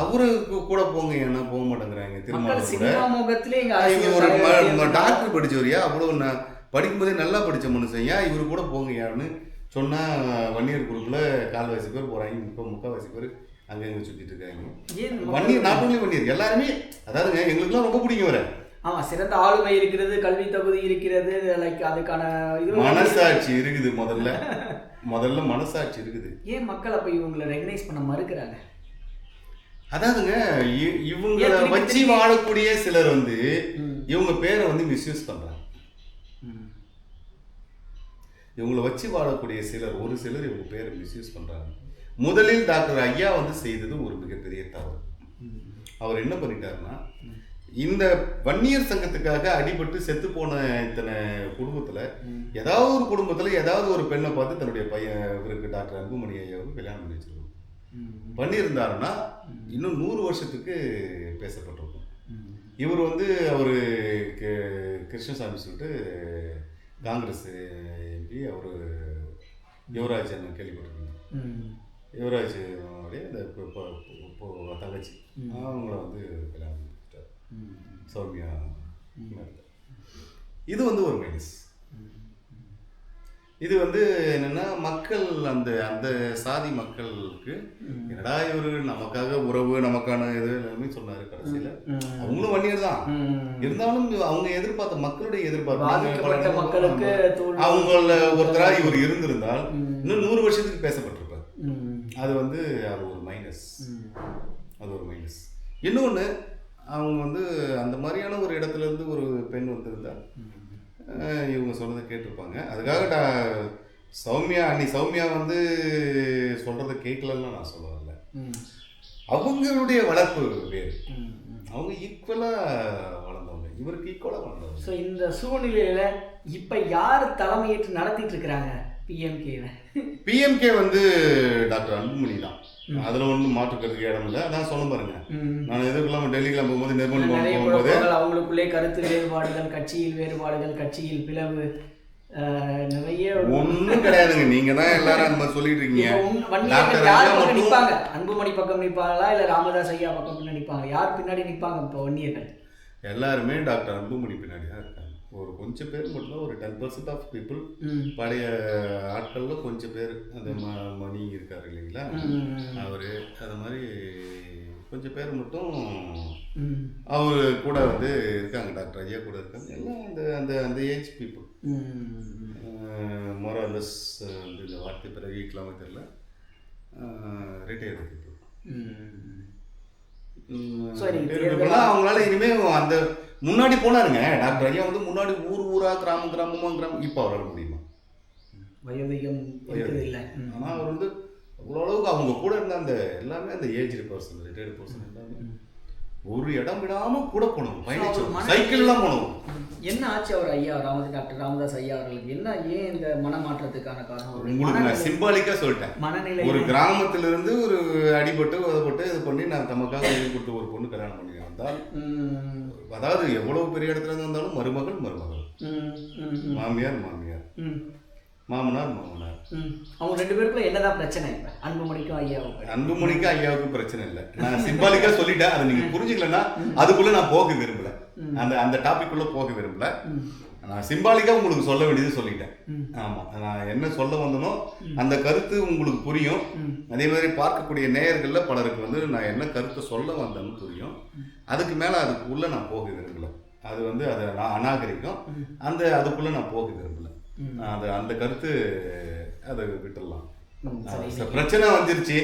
அவருக்கு கூட போங்க, ஏன்னா போக மாட்டேங்கிறாங்க. திரும்ப ஒரு டாக்டர் படிச்சவரியா, அவ்வளோ படிக்கும்போதே நல்லா படித்த மனுஷன், ஏன் இவரு கூட போங்க யாருன்னு சொன்னால் வன்னியர் குரூப்பில் 4/4 பேர் போகிறாங்க, 3/4 பேர் அங்கங்கே சுற்றிட்டு இருக்காங்க. வன்னியர், நாட் ஒன்லி வன்னியர், எல்லாருமே. அதாவதுங்க எங்களுக்குலாம் ரொம்ப பிடிக்கும் வர. ஆமாம், சிறந்த ஆளுமை இருக்கிறது, கல்வி தகுதி இருக்கிறது, லைக் அதுக்கான இது மனசாட்சி இருக்குது. முதல்ல மனசாட்சி இருக்குது. ஏன் மக்கள் அப்போ இவங்களை ரெகனைஸ் பண்ண மறுக்கிறாங்க? அதாவதுங்க இவங்களை வச்சு வாழக்கூடிய சிலர் வந்து இவங்க பேரை வந்து மிஸ்யூஸ் பண்ணுறாங்க. இவங்களை வச்சு வாழக்கூடிய சிலர், ஒரு சிலர் இவங்க பேரை மிஸ்யூஸ் பண்ணுறாங்க. முதலில் டாக்டர் ஐயா வந்து செய்தது ஒரு மிகப்பெரிய தவறு. அவர் என்ன பண்ணிட்டாருன்னா, இந்த வன்னியர் சங்கத்துக்காக அடிபட்டு செத்து போன இத்தனை குடும்பத்தில் ஏதாவது ஒரு குடும்பத்தில் ஏதாவது ஒரு பெண்ணை பார்த்து தன்னுடைய பையன் இவருக்கு டாக்டர் அன்புமணி ஐயாவுக்கு கல்யாணம் பண்ணி வச்சிருக்கோம். பண்ணியிருந்தாருன்னா இன்னும் 100 வருஷத்துக்கு பேசப்பட்டிருக்கும். இவர் வந்து அவர் கிருஷ்ணசாமி சொல்லிட்டு காங்கிரஸ் எம்பி, அவர் யுவராஜ் கேள்விப்பட்டிருக்கீங்க, யுவராஜ் அந்த தங்கச்சி, அவங்கள வந்து கல்யாணம் பண்ணிட்டார் சௌமியா. இது வந்து ஒரு மைனஸ். இது வந்து என்னன்னா, மக்கள் அந்த அந்த சாதி மக்களுக்கு என்னடா இவரு நமக்காக உறவு, நமக்கான இது எல்லாமே சொன்னாரு. கடைசியில அவங்களும் வன்னியர் தான் இருந்தாலும் அவங்க எதிர்பார்த்த மக்களுடைய எதிர்பார்ப்பு மக்களுக்கு அவங்கள ஒருத்தரா இவர் இருந்திருந்தால் இன்னும் 100 வருஷத்துக்கு பேசப்பட்டிருப்பார். அது வந்து அது ஒரு மைனஸ், அது ஒரு மைனஸ். இன்னொன்று, அவங்க வந்து அந்த மாதிரியான ஒரு இடத்துல இருந்து ஒரு பெண் வந்திருந்தால் இவங்க சொன்னதை கேட்டிருப்பாங்க. அதுக்காக சௌமியா வந்து சொல்றதை கேட்கலன்னு நான் சொல்ல வரல. அவங்களுடைய வளர்ப்பு வேறு, அவங்க ஈக்குவலா வளர்ந்தவங்க, இவருக்கு ஈக்குவலா வளர்ந்தவங்க. ஸோ இந்த சூழ்நிலையில இப்ப யார் தலைமையேற்று நடத்திட்டு இருக்கிறாங்க பிஎம்கே வந்து டாக்டர் அன்புமணி தான். அதுல ஒன்றும் மாற்றுக்கிறதுக்கு இடம் இல்லை. அதான் சொல்ல பாருங்க, நான் எதுக்கெல்லாம் டெல்லிக்கெல்லாம் போகும்போது நிர்மல் போகும்போது அவங்களுக்குள்ளே கருத்து வேறுபாடுகள், கட்சியில் வேறுபாடுகள், கட்சியில் பிளவு, நிறைய ஒன்றும் கிடையாதுங்க. நீங்க தான் எல்லாரும் அந்த மாதிரி சொல்லிட்டு இருக்கீங்க. வன்னியர்கள் யார் பக்கம் நிற்பாங்க? அன்புமணி பக்கம் நிற்பாங்களா இல்லை ராமதாஸ் ஐயா பக்கம் பின்னாடி நிற்பாங்க? யார் பின்னாடி நிற்பாங்க இப்போ வன்னியர்கள்? எல்லாருமே டாக்டர் அன்புமணி பின்னாடி தான் இருக்காங்க. ஒரு கொஞ்சம் பேர் மட்டும், ஒரு 10% ஆஃப் பீப்புள், பழைய ஆட்களில் கொஞ்சம் பேர், அந்த மணி இருக்காரு இல்லைங்களா, அவரு அது மாதிரி கொஞ்சம் பேர் மட்டும் அவரு கூட வந்து இருக்காங்க. டாக்டர் ஐயா கூட இருக்காங்க. எல்லாம் அந்த அந்த அந்த ஏஜ் பீப்புள், மொரலஸ் வந்து இந்த வார்த்தை பிறகு இக்கலாமே தெரியல, ரிட்டையர்டு பீப்புள். அவங்களால இனிமே அந்த முன்னாடி போனாருங்க டாக்டர் ஐயா வந்து முன்னாடி ஊரா கிராமமா இப்போ அவரால் முடியுமா? வயோதிகம் இல்லை. ஆனால் அவர் வந்து அவ்வளோ அளவுக்கு அவங்க கூட இருந்த அந்த எல்லாமே அந்த ஏஜ் பர்சன், ரிட்டையர்டு பர்சன் எல்லாமே ஒரு இடம் விடாம கூட போனோம், சைக்கிள்லாம் போனோம். என்ன ஆச்சு அவர் ஐயா டாக்டர் ராமதாஸ் ஐயா அவர்களுக்கு? என்ன ஏன் இந்த மனமாற்றத்துக்கான காரணம்? உங்களுக்கு நான் சிம்பாலிக்கா சொல்லிட்டேன். மனநிலை ஒரு கிராமத்துல இருந்து ஒரு அடிபட்டு உதப்பட்டு இது பண்ணி நான் தமக்காக எழுதி கொடுத்து ஒரு பொண்ணு கல்யாணம் பண்ணி வந்தால், அதாவது எவ்வளவு பெரிய இடத்துல இருந்து வந்தாலும் மருமகள் மாமியார் மாமனார் அவங்க 2 பேருக்குள்ள என்னதான் பிரச்சனை? இப்ப அன்புமணிக்கும் ஐயாவுக்கும் பிரச்சனை இல்லை. நான் சிம்பாலிக்கா சொல்லிட்டேன். அதை நீங்க புரிஞ்சுக்கலன்னா அதுக்குள்ள நான் போக விரும்பல, அந்த டாபிக் உள்ள போக விரும்பல. நான் சிம்பாலிக்கா உங்களுக்கு சொல்ல வேண்டியது சொல்லிட்டேன். ஆமா, நான் என்ன சொல்ல வந்தனோ அந்த கருத்து உங்களுக்கு புரியும். அதே மாதிரி பார்க்கக்கூடிய நேயர்கள்ல பலருக்கு வந்து நான் என்ன கருத்தை சொல்ல வந்தேன்னு புரியும். அதுக்கு மேல அதுக்குள்ள நான் போக விரும்பல. அது வந்து அதை நான் அநாகரிகம். அதுக்குள்ள நான் போக விரும்பல. அந்த கருத்து அதை விட்டுடலாம். பிரச்சனை வந்துருச்சு.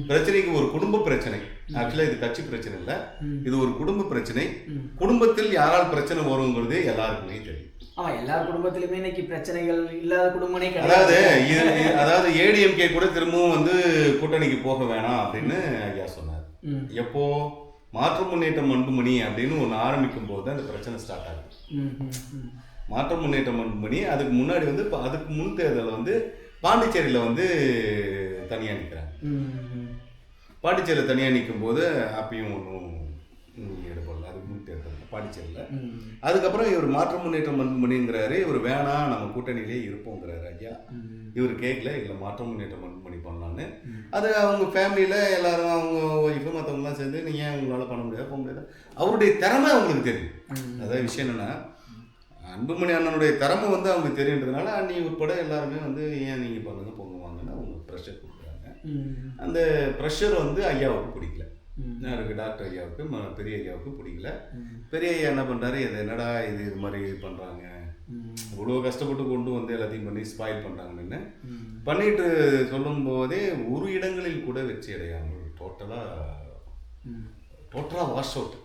பிரச்சனைக்கு ஒரு குடும்ப பிரச்சனை. ஆக்சுவலா இது கட்சி பிரச்சனை இல்ல, இது ஒரு குடும்ப பிரச்சனை. குடும்பத்தில் யாரால் பிரச்சனை வருங்கிறது எல்லாருக்குமே தெரியும். ஆமா, எல்லா குடும்பத்திலுமே இன்னைக்கு பிரச்சனைகள் இல்லாத குடும்பமே கிடையாது. அதாவது ஏடிஎம்கே கூட திரும்பவும் வந்து கூட்டணிக்கு போக வேணாம் அப்படின்னு ஐயா சொன்னார். எப்போ மாற்று முன்னேற்றம் அன்புமணி அப்படின்னு ஒன்று ஆரம்பிக்கும் போது அந்த பிரச்சனை ஸ்டார்ட் ஆகுது. மாற்று முன்னேற்றம் அன்புமணி அதுக்கு முன்னாடி வந்து அதுக்கு முன் தேர்தலில் வந்து பாண்டிச்சேரியில் வந்து தனியாக நிற்கிறாங்க. பாண்டிச்சேரியில் தனியாக நிற்கும் போது அப்பயும் ஒன்றும் எடுப்படல. அதுக்கு முன் தேர்தல் பாண்டிச்சேரியில். அதுக்கப்புறம் இவர் மாற்று முன்னேற்றம் அன்புமணிங்கிறாரு. இவர் வேணாம் நம்ம கூட்டணியிலே இருப்போங்கிறாரு ஐயா. இவர் கேட்கல, இல்லை மாற்று முன்னேற்றம் அன்புமணி பண்ணலான்னு. அது அவங்க ஃபேமிலியில் எல்லாரும் அவங்க ஒய்ஃபு மற்றவங்களாம் சேர்ந்து நீங்கள் ஏன் உங்களால் பண்ண முடியாது போக முடியாது, அவருடைய திறமை அவங்களுக்கு தெரியும். அதாவது விஷயம் என்னென்னா, அன்புமணி அண்ணனுடைய திறமை வந்து அவங்க தெரியுன்றதுனால அண்ணி உட்பட எல்லாருமே வந்து ஏன் நீங்கள் பண்ணுங்க பொங்குவாங்கன்னு அவங்க ப்ரெஷர் கொடுக்குறாங்க. அந்த ப்ரெஷர் வந்து ஐயாவுக்கு பிடிக்கல. யாருக்கு? டாக்டர் ஐயாவுக்கு, பெரிய ஐயாவுக்கு பிடிக்கல. பெரிய ஐயா என்ன பண்ணுறாரு, இது என்னடா இது மாதிரி பண்ணுறாங்க, இவ்வளோ கஷ்டப்பட்டு கொண்டு வந்து எல்லாத்தையும் பண்ணி ஸ்பாயில் பண்ணுறாங்கன்னு பண்ணிட்டு சொல்லும் போதே ஒரு இடங்களில் கூட வெற்றி அடையாமல் டோட்டலாக வாஷ் அவுட்.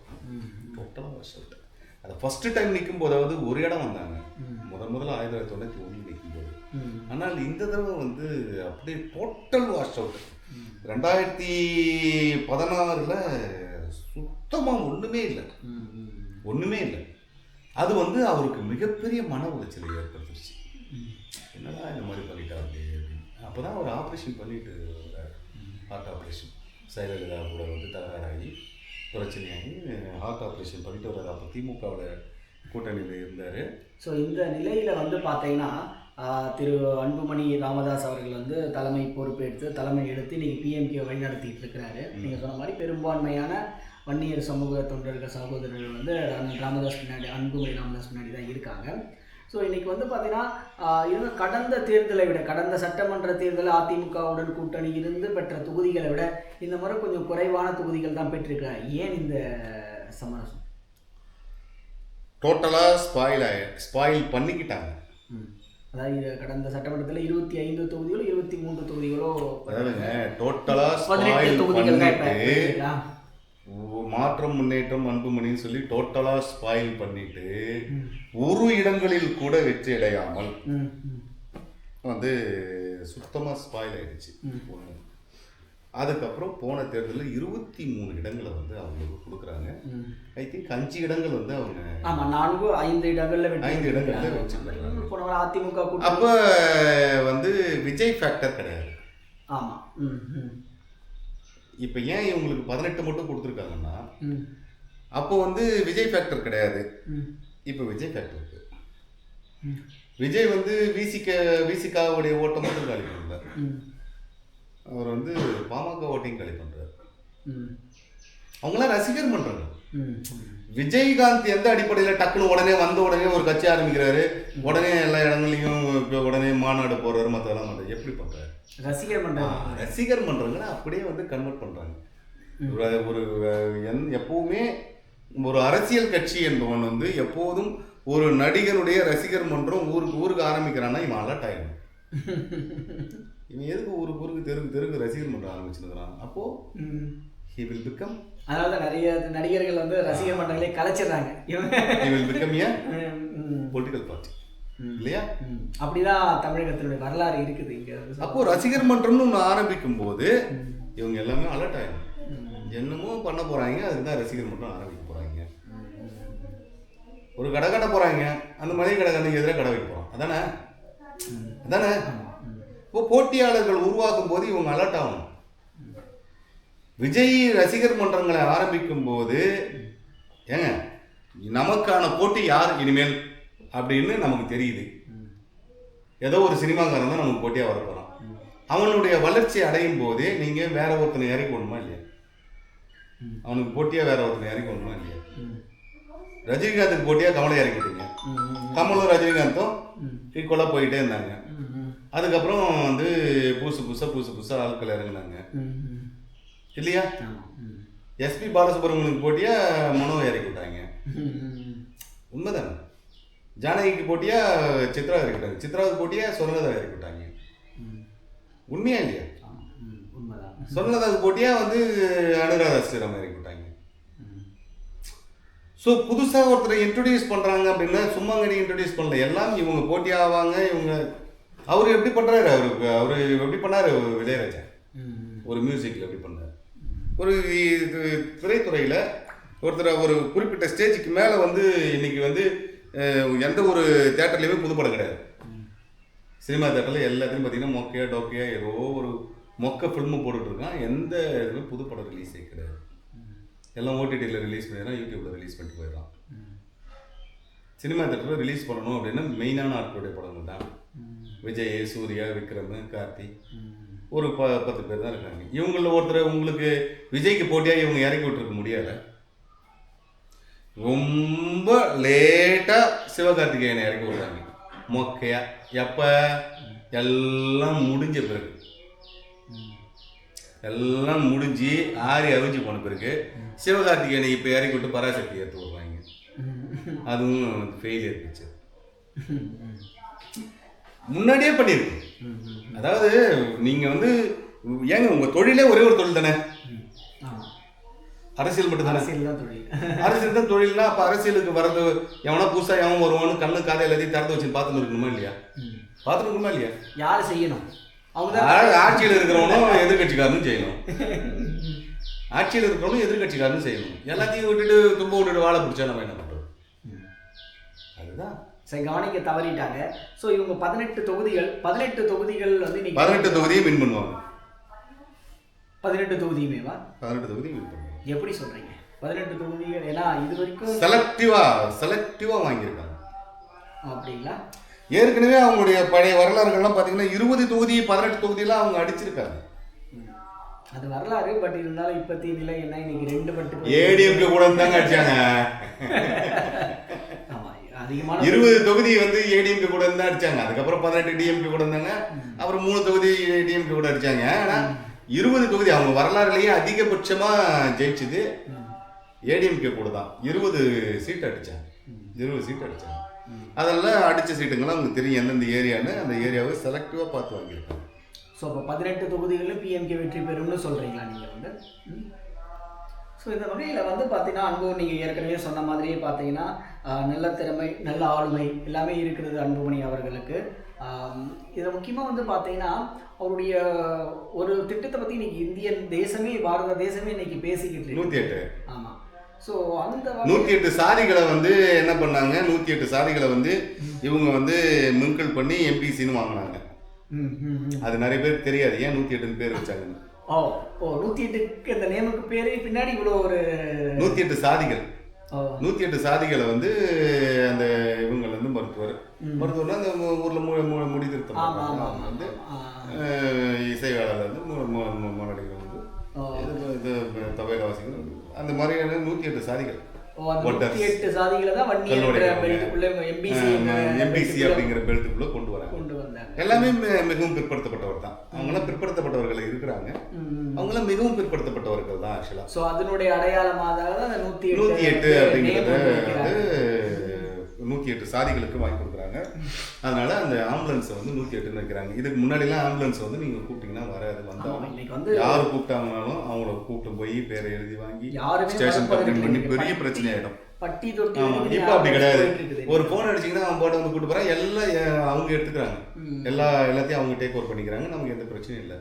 அது ஃபர்ஸ்ட் டைம் நிற்கும் போதாவது ஒரு இடம் வந்தாங்க. முதல்ல 1991 நிற்கும் போது. ஆனால் இந்த தடவை வந்து அப்படியே டோட்டல் வாஷ் அவுட். 2016 சுத்தமாக ஒன்றுமே இல்லை. அது வந்து அவருக்கு மிகப்பெரிய மன உளைச்சலை ஏற்படுத்திடுச்சு. என்னடா இந்த மாதிரி பண்ணிட்டாரு அப்படின்னு. அப்போ தான் அவர் ஆப்ரேஷன் பண்ணிட்டு, ஹார்ட் ஆப்ரேஷன் செயலலிதா கூட வந்து தகராறாகி பிரச்சனையாகி ஹார்ட் ஆப்ரேஷன் பண்ணிட்டு வர்றாரு. அப்போ திமுகவோட கூட்டணியில் இருந்தார். ஸோ இந்த நிலையில் வந்து பார்த்தீங்கன்னா திரு அன்புமணி ராமதாஸ் அவர்கள் வந்து தலைமை பொறுப்பேற்று தலைமை எடுத்து இன்றைக்கி பிஎம்கே வழிநடத்திட்டு இருக்கிறாரு. நீங்கள் சொன்ன மாதிரி பெரும்பான்மையான வன்னியர் சமூக தொண்டர்கள் சகோதரர்கள் வந்து ராமதாஸ் பின்னாடி, அன்புமணி ராமதாஸ் பின்னாடி தான் இருக்காங்க. ஸோ இன்றைக்கி வந்து பார்த்திங்கன்னா இன்னும் கடந்த தேர்தலை விட, கடந்த சட்டமன்ற தேர்தலில் அதிமுகவுடன் கூட்டணி இருந்து பெற்ற தொகுதிகளை விட இந்த முறை கொஞ்சம் குறைவான தொகுதிகள் தான் பெற்றிருக்காங்க. ஏன் இந்த சமரசம்? டோட்டலாக ஸ்பாயில் பண்ணிக்கிட்டாங்க. அதாவது கடந்த சட்டமன்றத்தில் 25 தொகுதிகளோ 23 தொகுதிகளோ டோட்டலாக ஸ்பாயில் பண்ணிட்டு மாற்றம் முன்னேற்றம் அன்புமணின்னு சொல்லி டோட்டலாக ஸ்பாயில் பண்ணிட்டு ஒரு இடங்களில் கூட வெற்றி அடையாமல் வந்து சுத்தமாக ஸ்பாயில் ஆயிடுச்சு. அதுக்கப்புறம் போன தேர்தலில் 23 இடங்களை வந்து அவங்களுக்கு கொடுக்குறாங்க. ஐ திங்க் 5 இடங்கள் வந்து அவங்க 5 இடங்கள்ல வச்சுக்கிறாங்க. அதிமுக அப்போ வந்து விஜய் ஃபேக்டர் கிடையாது. ஆமாம். இப்போ ஏன் இவங்களுக்கு 18 மட்டும் கொடுத்துருக்காங்கன்னா, அப்போ வந்து விஜய் ஃபேக்டர் கிடையாது. இப்போ விஜய் ஃபேக்டர் இருக்கு. விஜய் வந்து விசிகாவுடைய ஓட்டம் மட்டும் காலி பண்ணுறார். அவர் வந்து பாமக ஓட்டையும் காலி பண்ணுறாரு. அவங்களாம் ரசிகர் பண்ணுறாங்க. விஜயகாந்த் எந்த அடிப்படையில் டக்குன்னு உடனே வந்த உடனே ஒரு கட்சி ஆரம்பிக்கிறாரு, உடனே எல்லா இடங்களையும் இப்போ உடனே மாநாடு போறாரு, மற்றதெல்லாம் பண்ணுறாரு. எப்படி பண்ணுறாரு? ரசிகர் பண்ணுறாங்க. ரசிகர் பண்ணுறாங்கன்னா அப்படியே வந்து கன்வெர்ட் பண்ணுறாங்க. ஒரு எப்பவுமே ஒரு அரசியல் கட்சி என்பவன் வந்து எப்போதும் ஒரு நடிகனுடைய ரசிகர் மன்றம் ஊருக்கு ஆரம்பிக்கிறான்னா இவன் அலர்ட் ஆயிடும். இவன் எதுக்கு ஊருக்கு தெருக்கு ரசிகர் மன்றம் ஆரம்பிச்சுருக்கிறான்? அப்போ he will become, அதனால தான் நிறைய நடிகர்கள் வந்து ரசிகர் மன்றங்களே கலைச்சிடுறாங்க. he will become a political party இல்லையா? அப்படிதான் தமிழகத்தினுடைய வரலாறு இருக்குது இங்க. அப்போ ரசிகர் மன்றம்னு ஒன்று ஆரம்பிக்கும் போது இவங்க எல்லாமே அலர்ட் ஆயிடும். என்னமோ பண்ண போறாங்க, அதுதான் ரசிகர் மன்றம் ஆரம்பிக்க போறாங்க. ஒரு கடை கட்ட போறாங்க, அந்த மளிகை கடைக்கு எதிராக கடை வைக்க போறோம். அதானே அதானே இப்போ போட்டியாளர்கள் உருவாக்கும் போது இவங்க அலர்ட் ஆகணும். விஜய் ரசிகர் மன்றங்களை ஆரம்பிக்கும் போது ஏங்க நமக்கான போட்டி யார் இனிமேல் அப்படின்னு நமக்கு தெரியுது. ஏதோ ஒரு சினிமாக்காரன் தான் நமக்கு போட்டியாக வரப்போறான். அவனுடைய வளர்ச்சி அடையும் போது நீங்க வேற ஒருத்தனை இறக்கி விடணுமா இல்லையா? அவனுக்கு போட்டியா வேற ஒருத்தனை இறக்கி விடணுமா இல்லையா? ரஜினிகாந்துக்கு போட்டியா கமலை இறக்கிட்டீங்க. கமலும் ரஜினிகாந்தும் ஈக்குவலாக போயிட்டே இருந்தாங்க. அதுக்கப்புறம் வந்து புதுசா ஆட்கள் இறங்கினாங்க இல்லையா? எஸ்பி பாலசுப்ரமணியனுக்கு போட்டியா மனோவை இறக்கி விட்டாங்க. உண்மைதானே? ஜானகிக்கு போட்டியா சித்ரா இறக்கி விட்டாங்க. சித்ராவுக்கு போட்டியா சொர்ணலதா இறக்கி விட்டாங்க. உண்மையா இல்லையா? சொர்ணலதாவுக்கு போட்டியா வந்து அனுராதா ஸ்ரீராம் இறக்கி விட்டாங்க. ஸோ புதுசாக ஒருத்தரை இன்ட்ரடியூஸ் பண்ணுறாங்க அப்படின்னா சும்மா கடி இன்ட்ரடியூஸ் பண்ணல, எல்லாம் இவங்க போட்டி ஆவாங்க. இவங்க அவர் எப்படி பண்ணுறாரு, அவர் எப்படி பண்ணார் இளையராஜா ஒரு மியூசிக்கில் எப்படி பண்ணார், ஒரு திரைத்துறையில் ஒருத்தர் ஒரு குறிப்பிட்ட ஸ்டேஜுக்கு மேலே வந்து இன்னைக்கு வந்து எந்த ஒரு தேட்டர்லையுமே புதுப்படம் கிடையாது. சினிமா தேட்டரில் எல்லாத்தையும் பார்த்தீங்கன்னா மொக்கையா டோக்கையா ஏதோ ஒரு மொக்க ஃபில்மு போட்டுட்ருக்கான். எந்த இதுவுமே புதுப்படம் ரிலீஸே கிடையாது. எல்லாம் ஓடிடியில் ரிலீஸ் பண்ணிடுறான், யூடியூப்பில் ரிலீஸ் பண்ணிட்டு போயிடறான். சினிமா தேட்டரில் ரிலீஸ் பண்ணணும் அப்படின்னா மெயினான ஆட்களுடைய படங்கள் தான். விஜய், சூர்யா, விக்ரம், கார்த்தி, ஒரு 10 பேர் தான் இருக்காங்க. இவங்களில் ஒருத்தர் உங்களுக்கு விஜய்க்கு போட்டியாக இவங்க இறக்கி விட்டுருக்க முடியாது. ரொம்ப லேட்டாக சிவகார்த்திகேயனை இறக்கி விடுறாங்க மொக்கையா. எப்போ எல்லாம் முடிஞ்ச பிறகு, எல்லாம் முடிஞ்சு ஆறி அவிஞ்சு போன பிறகு சிவகார்த்திகேயனை இப்போ இறக்கி விட்டு பராசக்தி ஏற்று விடுறாங்க. அதுவும் ஃபெயிலியர் பிக்சர். முன்னாடியே பண்ணியிருக்கு. அதாவது நீங்கள் வந்து ஏங்க உங்கள் தொழிலே ஒரே ஒரு தொழில் தானே, அரசியல் மட்டும் தானே. அரசியல் தான் தொழில்னா அப்போ அரசியலுக்கு வர்றது எவனா புதுசாக எவன் வருவான்னு கண்ணு காதை எல்லாத்தையும் திறந்து வச்சு பார்த்துன்னு இருக்கணுமா இல்லையா? பார்த்துருக்கணுமா இல்லையா? யார் செய்யணும்? ஆட்சியில் இருக்கிறவனும் எதிர்கட்சிக்காரனும் செய்யணும். ஆட்சியில் இருக்கிறவனும் எதிர்கட்சிக்காரனும் செய்யணும். எல்லாத்தையும் விட்டுட்டு தும்ப விட்டுட்டு வாழை பிடிச்சா நம்ம என்ன பண்ணுறோம்? அதுதான் சரி, கவனிக்க தவறிட்டாங்க. ஸோ இவங்க 18 தொகுதிகள் வந்து இன்னைக்கு 18 தொகுதியும் வின் பண்ணுவாங்க. 18 தொகுதியுமேவா? 18 தொகுதியும் வின் பண்ணுவாங்க. எப்படி சொல்றீங்க 18 தொகுதிகள்? ஏன்னா இது வரைக்கும் செலக்டிவா வாங்கியிருக்காங்க. அப்படிங்களா? ஏற்கனவே அவங்களுடைய பழைய வரலாறுகள்லாம் பார்த்தீங்கன்னா 20 தொகுதி 18 தொகுதியெல்லாம் அவங்க அடிச்சிருக்காங்க. அது வரலாறு. பட் இருந்தாலும் இப்பத்தி நிலை என்ன, இன்னைக்கு 2 பட்டு ஏடிஎம்கே கூட தாங்க அடிச்சாங்க. ஆமா, அதிகமான 20 தொகுதி வந்து ஏடிஎம்கே கூட தான் அடிச்சாங்க. அதுக்கப்புறம் 18 டிஎம்கே கூட இருந்தாங்க. அப்புறம் 3 தொகுதி டிஎம்கே கூட அடிச்சாங்க. ஆனால் 20 தொகுதி அவங்க வரலாறுலேயே அதிகபட்சமா ஜெயிச்சது ஏடிஎம்கே கூட தான். 20 சீட் அடிச்சாங்க. 20 சீட் அடிச்சாங்க. அதெல்லாம் அடித்த சீட்டுங்கள்லாம் அவங்களுக்கு தெரியும் எந்தெந்த ஏரியான்னு. அந்த ஏரியாவை செலக்டிவாக பார்த்து வாங்கியிருக்காங்க. ஸோ அப்போ 18 தொகுதிகளிலும் பிஎம்கே வெற்றி பெறும்னு சொல்கிறீங்களா நீங்கள் வந்து? ஸோ இந்த வகையில் வந்து பார்த்தீங்கன்னா அன்பு, நீங்கள் ஏற்கனவே சொன்ன மாதிரியே பார்த்தீங்கன்னா நல்ல திறமை, நல்ல ஆளுமை எல்லாமே இருக்கிறது அன்புமணி அவர்களுக்கு. இதில் முக்கியமாக வந்து பார்த்தீங்கன்னா அவருடைய ஒரு திட்டத்தை பற்றி இன்னைக்கு இந்தியன் தேசமே, பாரத தேசமே இன்னைக்கு பேசிக்கிட்டு இருக்கு. 108. ஆமாம். ஸோ அந்த 108 சாதிகளை வந்து என்ன பண்ணாங்க, 108 சாதிகளை வந்து இவங்க வந்து மிங்கிள் பண்ணி எம்பிசின்னு வாங்கினாங்க. அது நிறைய பேருக்கு தெரியாது ஏன் 108 பேர் வச்சாங்கன்னு. ஓ 108க்கு அந்த நேமுக்கு பேரு பின்னாடி இவ்வளோ ஒரு 108 சாதிகள். 108 சாதிகளை வந்து அந்த இவங்க வந்து மருத்துவர்னா அந்த ஊர்ல முடி திருத்தம் வந்து இசைவாளர் வந்து மாநாடுகள் வந்து இது தவையில அந்த மாதிரியான 108 சாதிகள். 108 சாதிகளை தான் எம்பிசி அப்படிங்கிற பெல்ட்டுக்குள்ள கொண்டு வராங்க. எல்லாமே மிகவும் பிற்படுத்தப்பட்டவர் தான். அவங்களாம் பிற்படுத்தப்பட்டவர்கள் இருக்கிறாங்க. அவங்களாம் மிகவும் பிற்படுத்தப்பட்டவர்கள் தான் ஆக்சுவலா. ஸோ அதனுடைய அடையாளமாக தான் 108 அப்படிங்கிறத வந்து 108 சாதிகளுக்கு வாங்கி கொடுக்குறாங்க. அதனால அந்த ஆம்புலன்ஸை வந்து 108ன்னு வைக்கிறாங்க. இதுக்கு முன்னாடிலாம் ஆம்புலன்ஸ் வந்து நீங்கள் கூப்பிட்டீங்கன்னா வராது. வந்தாலும் யார் கூப்பிட்டாங்கனாலும் அவங்கள கூப்பிட்டு போய் பேரை எழுதி வாங்கி ஸ்டேஷன் கம்ப்ளைண்ட் பண்ணி பெரிய பிரச்சனை ஆகிடும். இப்போ அப்படி கிடையாது. ஒரு ஃபோன் அடிச்சிங்கன்னா அவன் பாட்டு வந்து கூப்பிட்டு போகிறான். எல்லாம் அவங்க எடுத்துக்கிறாங்க. எல்லாத்தையும் அவங்க டேக் ஓவர் பண்ணிக்கிறாங்க. நமக்கு எந்த பிரச்சனையும் இல்லை.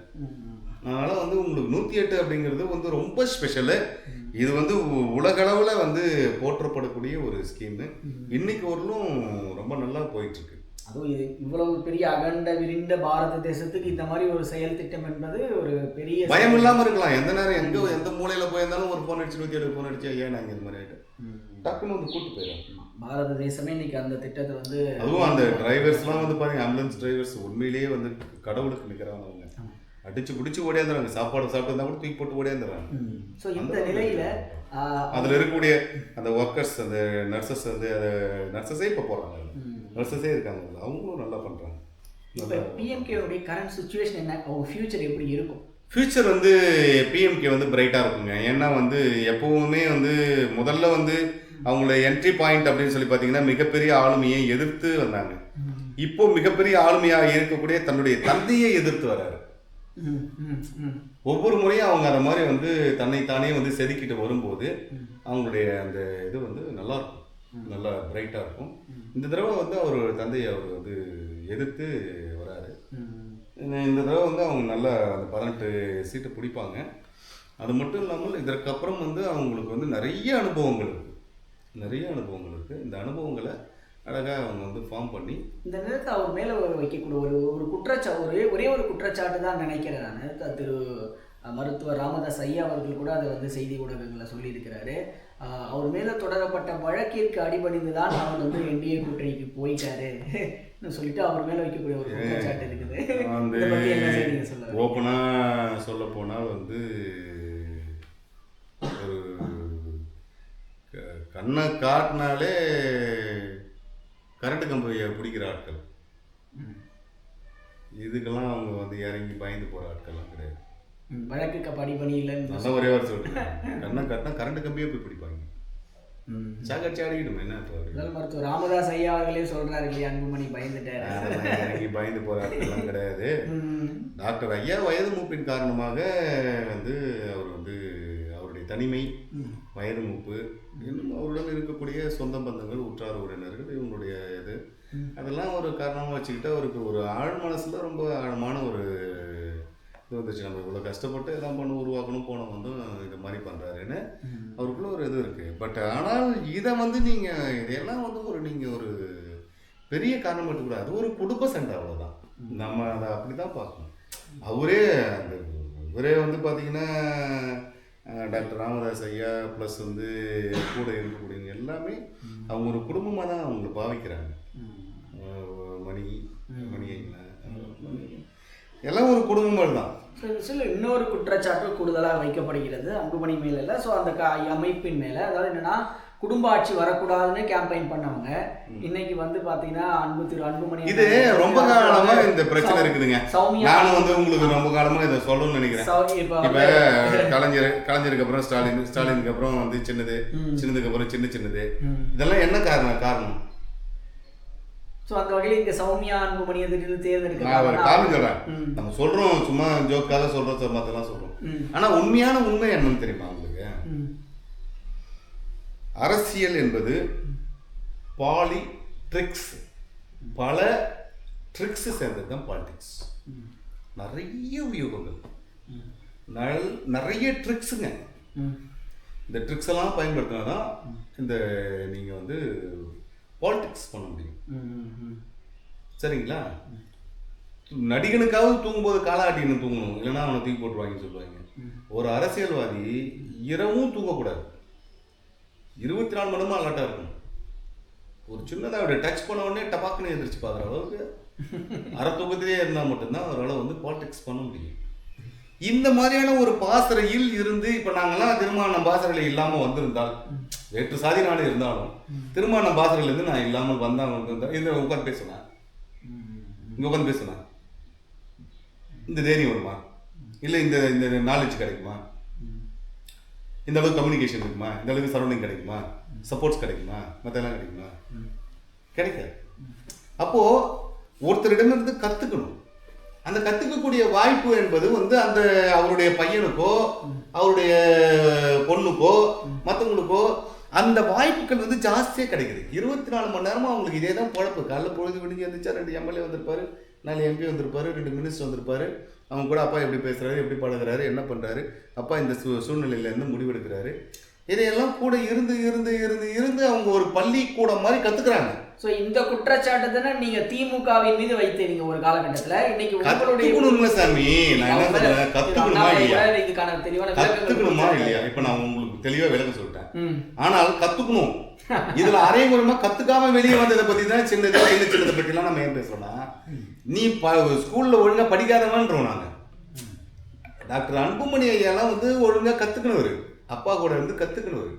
அதனால வந்து உங்களுக்கு 108 அப்படிங்கிறது வந்து ரொம்ப ஸ்பெஷலு. இது வந்து உலகளவில் வந்து போற்றப்படக்கூடிய ஒரு ஸ்கீமு. இன்னைக்கு வரலும் ரொம்ப நல்லா போயிட்டு இருக்கு. அதுவும் இவ்வளவு பெரிய அகண்ட விரிந்த பாரத தேசத்துக்கு இந்த மாதிரி ஒரு செயல் திட்டம் என்பது ஒரு பெரிய பயம் இல்லாமல் இருக்கலாம். எந்த நேரம் எந்த மூலையில் போயிருந்தாலும் ஒரு ஃபோன் அடிச்சு 108 ஃபோன் அடிச்சு ஏன் நாங்கள் இந்த மாதிரி ஆகிட்டு டக்குன்னு வந்து கூப்பிட்டு போயிடும். பாரத தேசமே இன்னைக்கு அந்த திட்டத்தை வந்து அதுவும் அந்த டிரைவர்ஸ்லாம் வந்து பாருங்க, ஆம்புலன்ஸ் டிரைவர்ஸ் உண்மையிலேயே வந்து கடவுளுக்கு நிற்கிறாங்க. அவங்க அடிச்சு பிடிச்சி ஓடியாந்துறாங்க. சாப்பாடு சாப்பிட்டு கூட தூக்கி போட்டு ஓடியாந்துறாங்க. ஸோ இந்த நிலையில அதில் இருக்கக்கூடிய அந்த ஒர்க்கர்ஸ், அந்த நர்சஸ் வந்து அதை நர்சஸே இப்போ போகிறாங்க. நர்சஸே இருக்காங்க. அவங்களும் நல்லா பண்ணுறாங்க. இப்போ பிஎம்கேவுடைய கரண்ட் சுச்சுவேஷன் என்ன, அவங்க ஃபியூச்சர் எப்படி இருக்கும்? ஃபியூச்சர் வந்து பிஎம்கே வந்து பிரைட்டாக இருக்குங்க. ஏன்னா வந்து எப்போவுமே வந்து முதல்ல வந்து அவங்கள என்ட்ரி பாயிண்ட் அப்படின்னு சொல்லி பார்த்தீங்கன்னா மிகப்பெரிய ஆளுமையை எதிர்த்து வந்தாங்க. இப்போ மிகப்பெரிய ஆளுமையாக இருக்கக்கூடிய தன்னுடைய தந்தையை எதிர்த்து வர்றாரு. ஒவ்வொரு முறையும் அவங்க அந்த மாதிரி வந்து தன்னைத்தானே வந்து செதுக்கிட்டு வரும்போது அவங்களுடைய அந்த இது வந்து நல்லா இருக்கும், நல்லா பிரைட்டாக இருக்கும். இந்த தடவை வந்து அவர் தந்தையை அவர் வந்து எதிர்த்து வராரு. இந்த தடவை வந்து அவங்க நல்லா அந்த 18 சீட்டு பிடிப்பாங்க. அது மட்டும் இல்லாமல் இதற்கப்புறம் வந்து அவங்களுக்கு வந்து நிறைய அனுபவங்கள் இருக்குது. இந்த அனுபவங்களை அழகாக அவங்க வந்து ஃபார்ம் பண்ணி இந்த நேரத்தில் அவர் மேலே வைக்கக்கூடிய ஒரு குற்றச்சாட்டு, ஒரே ஒரு குற்றச்சாட்டு தான் நினைக்கிறேன் நான். திரு மருத்துவர் ராமதாஸ் ஐயா அவர்கள் கூட அதை வந்து செய்தி ஊடகங்களில் சொல்லியிருக்கிறாரு. அவர் மேலே தொடரப்பட்ட வழக்கிற்கு அடிபணிந்து தான் அவர் வந்து என்டிஏ கூட்டணிக்கு போயிட்டாரு சொல்லிட்டு அவர் மேலே வைக்கக்கூடிய ஒரு குற்றச்சாட்டு இருக்குது. வந்து ஓப்பனாக சொல்ல போனால் வந்து ஒரு கண்ணை காட்டினாலே கரண்ட் கம்பியை பிடிக்கிற ஆட்கள். இதுக்கெல்லாம் அவங்க வந்து இறங்கி பயந்து போகிற ஆட்கள்லாம் கிடையாது. வழக்கு படிப்பணி இல்லைன்னு நல்லா ஒரே வாரம் சொல்கிறேன். கண்ணை காட்டினா கரண்ட் கம்பியே போய் பிடிப்பாங்க. சாகடிச்சு ஆடிக்கிடும். என்ன முதல் மருத்துவர் ராமதாஸ் ஐயா அவர்களே சொல்கிறாரு இல்லையா, அன்புமணி பயந்துட்டார். இறங்கி பயந்து போகிற ஆட்கள்லாம் கிடையாது. டாக்டர் ஐயா வயது மூப்பின் காரணமாக வந்து அவர் வந்து அவருடைய தனிமை, வயது மூப்பு, இன்னும் அவருடன் இருக்கக்கூடிய சொந்த பந்தங்கள், உற்றார் உறவினர்கள், இவங்களுடைய இது அதெல்லாம் ஒரு காரணமாக வச்சுக்கிட்டு அவருக்கு ஒரு ஆழ் மனசில் ரொம்ப ஆழமான ஒரு இது வந்துச்சு. நம்ம இவ்வளோ கஷ்டப்பட்டு எல்லாம் உருவாக்கணும் போனோம் வந்து இது மாதிரி பண்ணுறாருன்னு அவருக்குள்ள ஒரு இது இருக்குது. பட் ஆனால் இதை வந்து நீங்கள் இதையெல்லாம் வந்து நீங்கள் ஒரு பெரிய காரணம் எடுத்துக்கூடாது. அது ஒரு குடும்ப சண்டை, அவ்வளோதான். நம்ம அதை அப்படி தான் பார்க்கணும். இவரே வந்து பார்த்தீங்கன்னா டாக்டர் ராமதாஸ் ஐயா ப்ளஸ் வந்து கூட இருக்கக்கூடியவங்க எல்லாமே அவங்க ஒரு குடும்பமாக தான் அவங்களை பாவிக்கிறாங்க. மணி எல்லாம் ஒரு குடும்பம் தான். சில இன்னொரு குற்றச்சாட்டு கூடுதலாக வைக்கப்படுகிறது அன்புமணி மேல இல்லை. ஸோ அந்த அமைப்பின் மேலே, அதாவது என்னன்னா குடும்ப ஆட்சி வரக்கூடாதுன்னு கேம்பெயின் பண்ணவங்க இன்னைக்கு வந்து பாத்தீங்கன்னா அன்புமணி இது ரொம்ப காலமா இந்த பிரச்சனை இருக்குதுங்க. நானும் வந்து உங்களுக்கு ரொம்ப காலமா இதை சொல்லணும்னு நினைக்கிறேன். இப்ப கலைஞருக்கு அப்புறம் ஸ்டாலினுக்கு அப்புறம் வந்து சின்னதுக்கு அப்புறம் சின்னது இதெல்லாம் என்ன காரணம்? ஸோ அந்த வகையில் இங்கே சௌமியா அன்புமணி தேர்ந்தெடுக்க நான் ஒரு காரணம் சொல்றேன். நம்ம சொல்றோம், சும்மா ஜோக்காக சொல்றோம், மற்றெல்லாம் சொல்றோம். ஆனா உண்மையான உண்மை என்னன்னு தெரியுமா உங்களுக்கு? அரசியல் என்பது பாலிட்ரிக்ஸ், பல ட்ரிக்ஸ் சேர்ந்தது தான் பாலிடிக்ஸ். நிறைய வியூகங்கள், நிறைய ட்ரிக்ஸுங்க. இந்த ட்ரிக்ஸ் எல்லாம் பயன்படுத்தினா தான் இந்த நீங்கள் வந்து பாலிடிக்ஸ் பண்ண முடியும். சரிங்களா? நடிகனுக்காவது தூங்கும்போது காலாட்டின்னு தூங்கணும், இல்லைன்னா அவனை தூக்கி போட்டுருவாங்கன்னு சொல்லுவாங்க. ஒரு அரசியல்வாதி இரவும் தூங்கக்கூடாது. 24 மணி நேரமும் அலர்ட்டாக இருக்கணும். ஒரு சின்னதாக அப்படி டச் பண்ண உடனே டபாக்குன்னு எதிர்த்து பார்க்குற அளவுக்கு அரை தூக்கத்திலே இருந்தால் மட்டும்தான் அவரால் வந்து பாலிடிக்ஸ் பண்ண முடியும். இந்த மாதிரியான ஒரு பாசறையில் இருந்து இப்போ நாங்கள்லாம் திருமண பாசறையில் இல்லாமல் வந்திருந்தால், வேற்று சாதி நாடு இருந்தாலும் திருமண பாசறையிலேருந்து நான் இல்லாமல் வந்தால் இந்த உட்காந்து பேசுவேன், இங்கே உட்காந்து பேசுவேன், இந்த தைரியம் வருமா? இல்லை இந்த இந்த நாலேஜ் கிடைக்குமா? இந்த அளவுக்கு கம்யூனிகேஷன் இருக்குமா? இந்த அளவுக்கு சரௌண்டிங் கிடைக்குமா? சப்போர்ட்ஸ் கிடைக்குமா? மற்றெல்லாம் கிடைக்குமா? கிடைக்காது. அப்போது ஒருத்தரிடமிருந்து கற்றுக்கணும். அந்த கற்றுக்கக்கூடிய வாய்ப்பு என்பது வந்து அந்த அவருடைய பையனுக்கோ அவருடைய பொண்ணுக்கோ மற்றவங்களுக்கோ அந்த வாய்ப்புகள் வந்து ஜாஸ்தியாக கிடைக்குது. 24 மணி நேரமும் அவங்களுக்கு இதே தான் பொழப்பு. காலைல பொழுது விடிஞ்சு வந்துச்சா 2 எம்எல்ஏ வந்திருப்பாரு, 4 எம்பி வந்திருப்பாரு, 2 மினிஸ்டர் வந்திருப்பாரு. அவங்க கூட அப்பா எப்படி பேசுகிறாரு, எப்படி பழகுறாரு, என்ன பண்ணுறாரு, அப்பா இந்த சூழ்நிலையிலேருந்து முடிவெடுக்கிறாரு, இதையெல்லாம் கூட இருந்து இருந்து இருந்து இருந்து அவங்க ஒரு பள்ளிக்கூடம் மாதிரி கற்றுக்குறாங்க. ஸோ இந்த குற்றச்சாட்டு தானே நீங்கள் திமுகவின் மீது வைத்தீங்க ஒரு காலகட்டத்தில். இன்னைக்கு கற்றுக்கணும்ல சாமி, நான் என்ன சொல்கிறேன், கற்றுக்கணுமா இல்லையா? இதுக்கான தெளிவான கற்றுக்கணுமா இல்லையா? இப்போ நான் உங்களுக்கு தெளிவாக விளக்கம் சொல்லிட்டேன். ஆனால் கற்றுக்கணும். இதில் அரைமுறைமாக கற்றுக்காம வெளியே வந்ததை பற்றி தான் சின்னதை பற்றிலாம் நம்ம ஏன் பேசுகிறோம்னா, நீ ஸ்கூலில் ஒழுங்காக படிக்காதவன்றோம். நாங்கள் டாக்டர் அன்புமணி ஐயாலாம் வந்து ஒழுங்காக கற்றுக்கணுவர், அப்பா கூட இருந்து கற்றுக்கணுவர்.